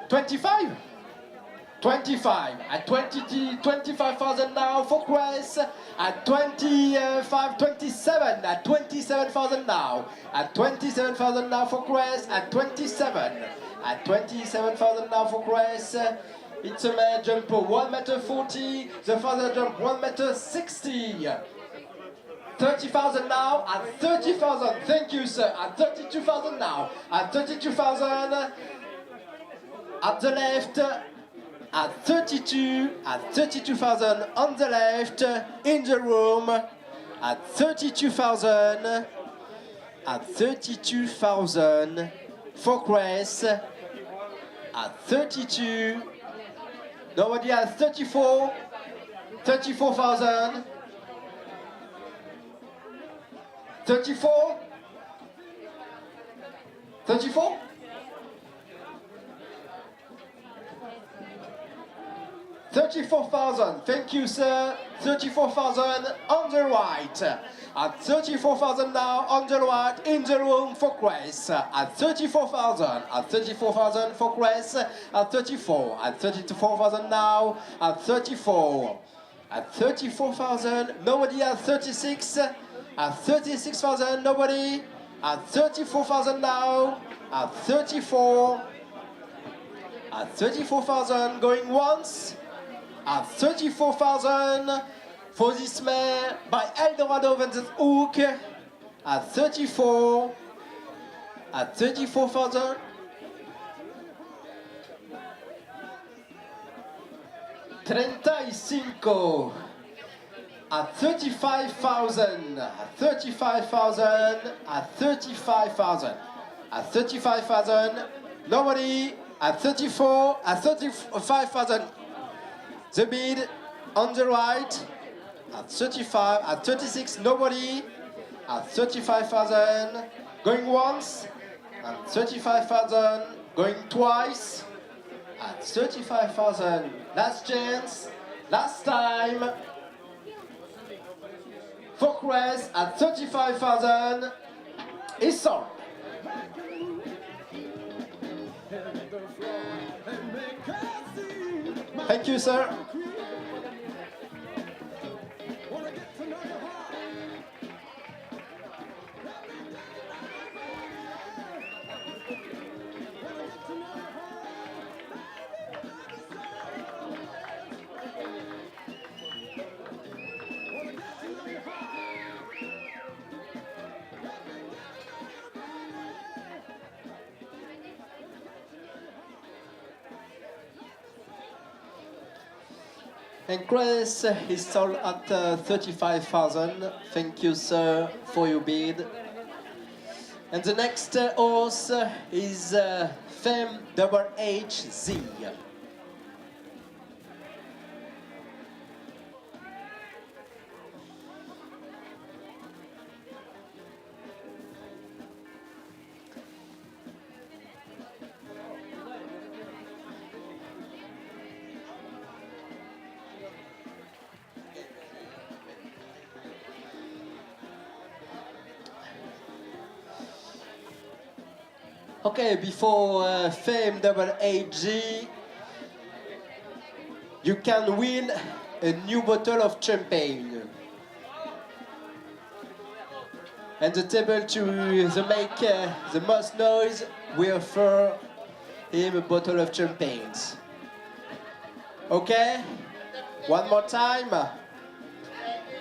25. 25 at 25,000 now for Grace. At 25, 27 at 27,000 now. At 27,000 now for Grace. At 27 at 27,000 now for Grace. It's a man jump 1 meter 40. The father jump 1 meter 60. 30,000 now. At 30,000. Thank you, sir. At 32,000 now. At 32,000. At the left. At 32,000 on the left, in the room, at 32,000, at 32,000 for Grace, at 32, nobody at 34, 34,000, 34, 34, 34,000, thank you, sir. 34,000 on the right. At 34,000 now on the right in the room for Grace. At 34,000. At 34,000 for Grace. At 34. At 34,000 now. At 34. At 34,000. Nobody at 36. At 36,000. Nobody. At 34,000 now. At 34. At 34,000 going once. At 34,000 for this man by Eldorado van der Hoek. At 34. At 34,000. $35,000. At 35,000. At 35,000. At 35,000. At 35,000. Nobody. At 34. At 35,000. The bid on the right. At 35, at 36, nobody. At 35,000, going once. At 35,000, going twice. At 35,000, last chance, last time. For Grace at 35,000 is sold. Thank you, sir. And Chris is sold at 35,000. Thank you, sir, for your bid. And the next horse is Femme Double HZ. Okay, before Fame Double HG, you can win a new bottle of champagne. And the table to make the most noise, we offer him a bottle of champagne. Okay? One more time.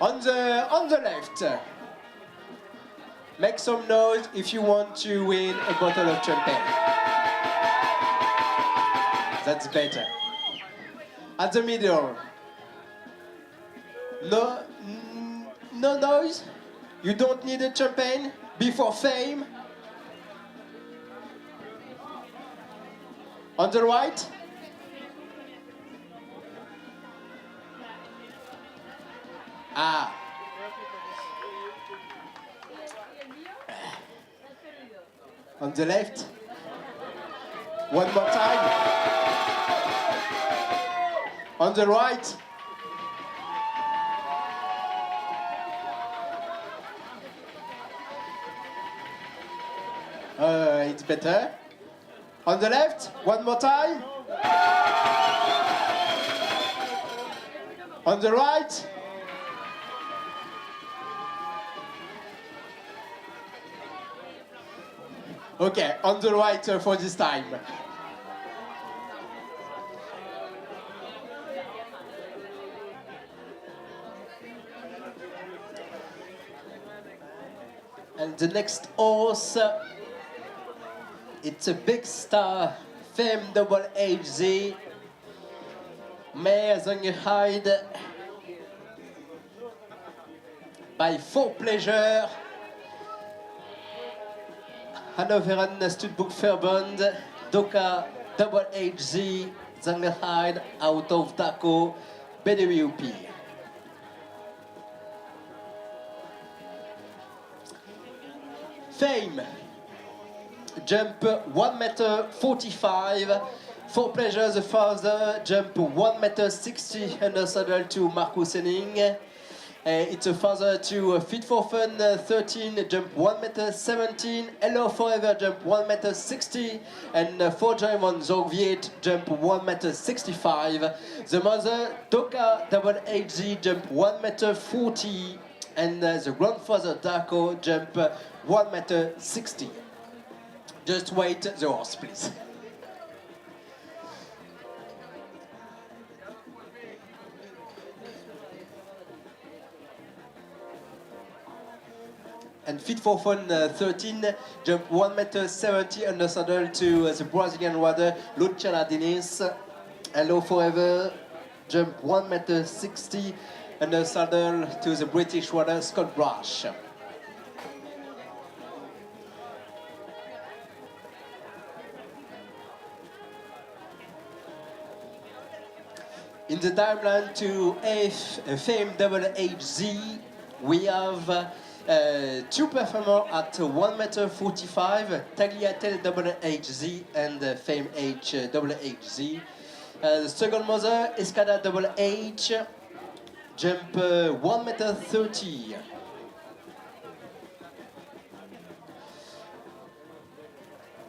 On the left. Make some noise if you want to win a bottle of champagne. That's better. At the middle. No noise? You don't need a champagne before Fame? On the right? Ah. On the left. One more time. On the right. It's better. On the left. One more time. On the right. Okay, on the right for this time. And the next horse, it's a big star, Femme Double HZ, mare Zangerheide by For Pleasure. Hannoveren Studbook Verbund, Doka Double HZ, Zangerheide out of Daco, BWP. Fame, jump 1.45 m. For Pleasure, the father, jump 1.60 m under saddle to Marcus Henning. It's a father to Fit for Fun 13, jump 1.17 m. Hello Forever, jump 1.60 m. And for Jaimon Zorgviet, jump 1.65 m. The mother, Doka Double HZ, jump 1.40 m. And the grandfather, Daco, jump 1.60 m. Just wait the horse, please. And Fit for Fun 13, jump 1.70 m under saddle to the Brazilian rider Luciana Diniz. Hello Forever, jump 1.60 m under saddle to the British rider Scott Brush. In the timeline to Fame Double HZ, we have two performers at 1.45 m, Tagliatelle Double HZ and Fame H Double HZ. The second mother, Escada Double H, jump 1.30 m.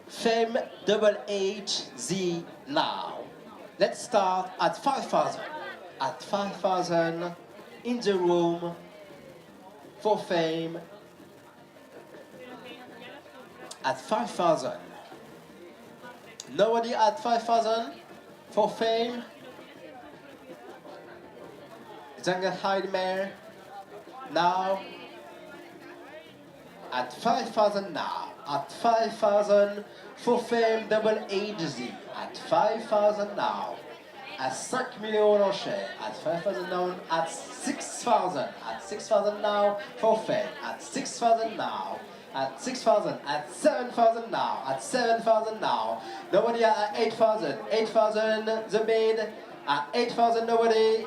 Fame Double HZ now. Let's start at 5,000. At 5,000 in the room for Fame. At 5,000. Nobody at 5,000 for Fame. Zangerheide mare. Now. At 5,000 now. At 5,000 for Fame Double HZ. At 5,000 now. à 5 millions l'enchère, at 5,000 now, at 6,000 now for fame, at 6,000 now, at 6,000, at 7,000 now, at 7,000 now, nobody at 8,000, 8,000 the bid, at 8,000 nobody,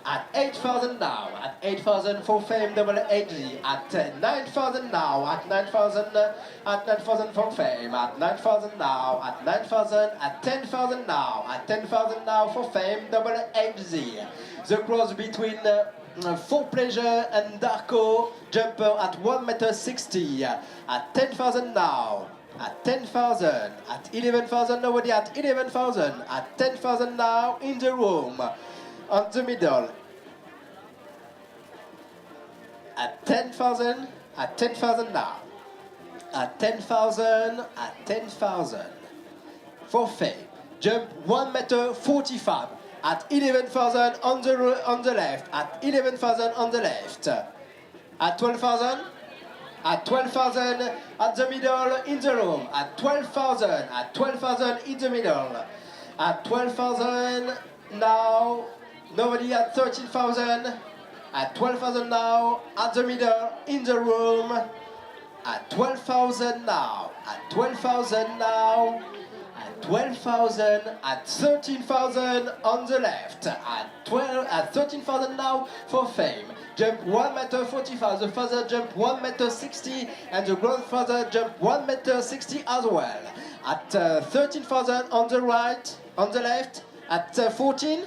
at 8,000 now, at 8,000 for fame, double AG, at 9,000 now, at 9,000 for fame, at 9,000 now, at 9,000, at 10,000 now, at 10,000 now for fame, double HZ. The cross between For Pleasure and Darko, jumper at 1,60 m, at 10,000 now. At 10,000, at 11,000, nobody at 11,000, at 10,000 now in the room. On the middle, at 10,000 now, at 10,000, at 10,000, for fame, jump 1,45 m, at 11,000 on the left, at 11,000 on the left, at 12,000, at 12,000 at the middle in the room, at 12,000 in the middle, at 12,000 now. Nobody at 13,000, at 12,000 now, at the middle, in the room, at 12,000 now, at 12,000 now, at 12,000, at 13,000 on the left, at 13,000 now for fame. Jump 1,45 m, the father jump 1,60 m, and the grandfather jump 1,60 m as well. At 13,000 on the right, on the left, at 14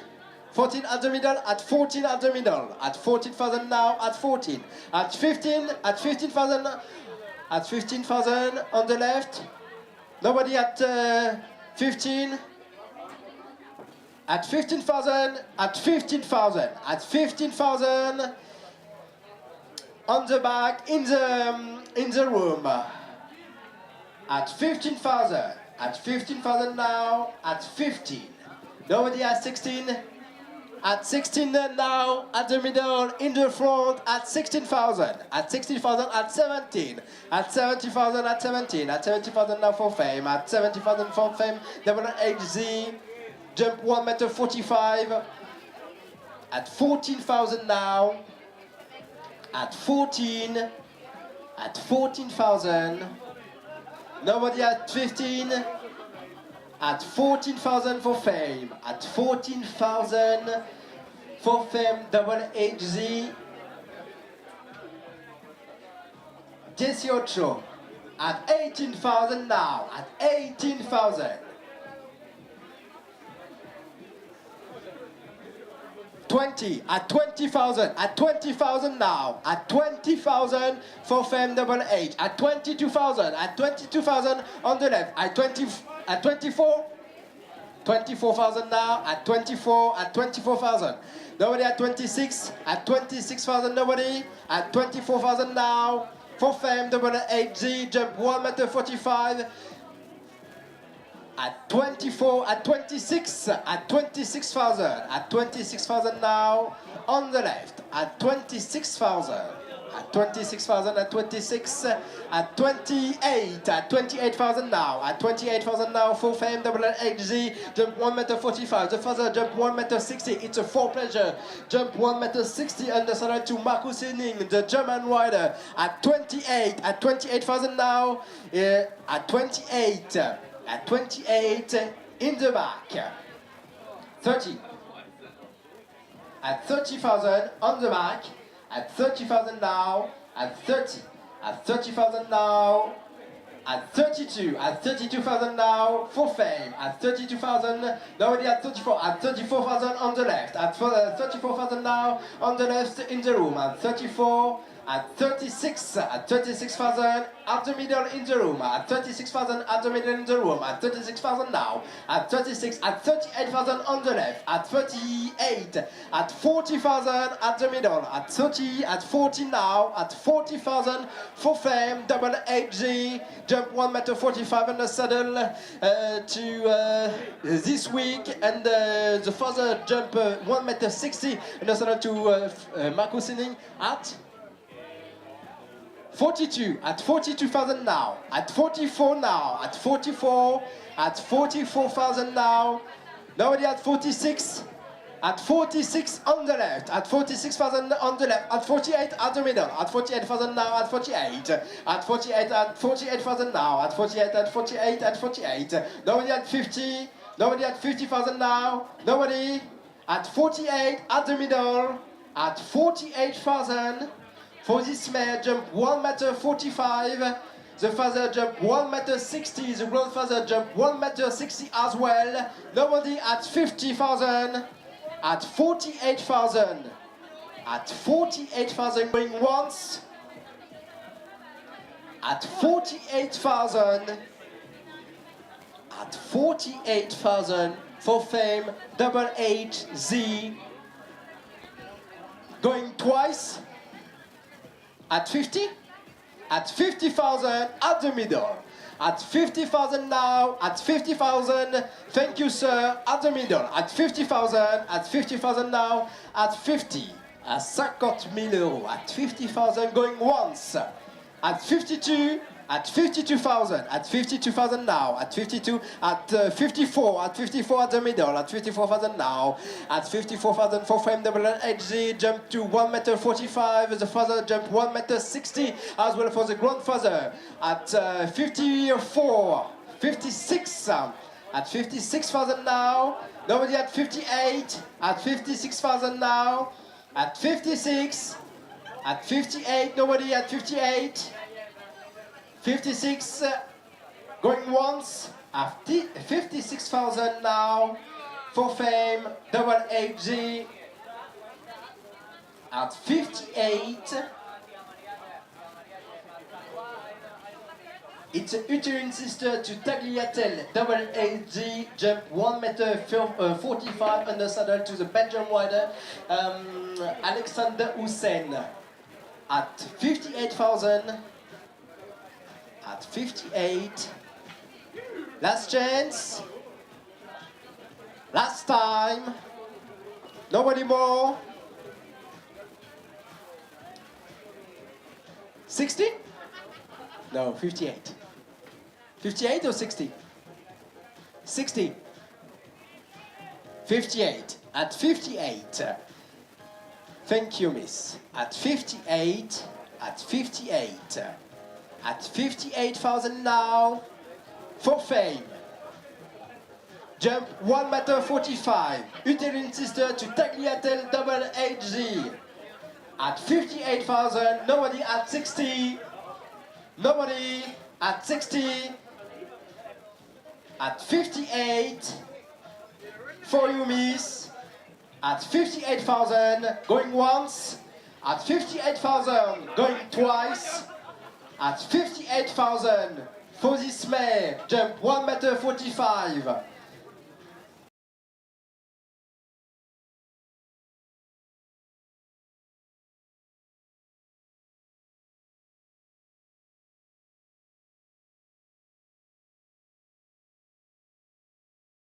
at the middle, at 14 at the middle, at 14,000 now, at 14, at 15, at 15,000, at 15,000 on the left, nobody at 15, at 15,000, at 15,000, at 15,000 on the back in the room, at 15,000 now, at 15, nobody at 16. At 16 now, at the middle, in the front, at 16,000, at 16,000, at 17, at 70,000, at 17, at 70,000 now for fame, at 70,000 for fame, double HZ, jump 1,45 m, at 14,000 now, at 14, at 14,000, nobody at 15, at 14,000 for fame, at 14,000 for fame, double HZ, 18, at 18,000 now, at 18,000, 20, at 20,000, at 20,000 now, at 20,000 for fame, double H, at 22,000, at 22,000 on the left, at 24, 24,000 now, at 24, at 24,000. Nobody at 26, at 26,000, nobody, at 24,000 now, for fame, double HZ, jump 1,45 m, at 24, at 26, at 26,000, at 26,000 now, on the left, at 26,000. At 26,000, at 26, at 28, at 28,000 now, at 28,000 now, for fame, double HZ, jump 1,45 m, the father jump 1,60 m, it's a For Pleasure, jump 1,60 m, underside to Markus Henning, the German rider, at 28, at 28,000 now, at 28, in the back, 30, at 30,000 on the back, at 30,000 now, at 30, at 30,000 now, at 32, at 32,000 now, for fame, at 32,000, nobody at 34, at 34,000 on the left, at 34,000 now, on the left in the room, at 34, at 36, at 36,000 at the middle in the room, at 36,000 at the middle in the room, at 36,000 now, at 36, at 38,000 on the left, at 38, at 40,000 at the middle, at 30, at 40 now, at 40,000 for fame, double HG, jump 1,45 m on the saddle to this week, and the further jump 1,60 m on the saddle to Markus Henning at 42, at 42,000 now, at 44 now, at 44, at 44,000 now, Nobody at 46. At 46 on the left, at 46,000 on the left, at 48 at the middle, at 48,000 now, at 48, at 48, at 48,000 now, at 48, at 48, at 48. Nobody at 50, nobody at 50,000 now, nobody at 48 at the middle, at 48,000. For this mare, jump 1 meter 45. The father jump 1 meter 60. The grandfather jump 1 meter 60 as well. Nobody at 50,000. At 48,000. At 48,000 going once. At 48,000. At 48,000 for fame. Double HZ. Going twice. At 50. At 50,000 at the middle. At 50,000 now, at 50,000, thank you sir, at the middle, at 50,000, at 50,000 now, at 50, à 50 000 euros, at 50,000 going once, at 52, at 52,000, at 52,000 now, at 52, at 54 at the middle, at 54,000 now, at 54,000 for frame double HZ, jump to 1 meter 45, the father jump 1 meter 60, as well for the grandfather, at 54, 56, at 56,000 now, nobody at 58, at 56,000 now, at 56, at 58, nobody at 58, 56, going once, at 56,000 now, for fame, double HG, at 58, it's a uterine sister to Tagliatelle, double HG, jump 1 meter 45 under saddle to the Belgian rider, Alexander Hussein, at 58,000, at 58, last chance, last time, nobody more, 60? No, 58. 58 or 60? 60. 58. At 58. Thank you, miss. At 58. At 58. At 58,000 now. For fame. Jump 1 meter 45. Uterine sister to Tagliatelle double HG. At 58,000. Nobody at 60. Nobody at 60. At 58. For you, miss. At 58,000. Going once. At 58,000. Going twice. At 58,000 for this mare, jump 1 meter 45.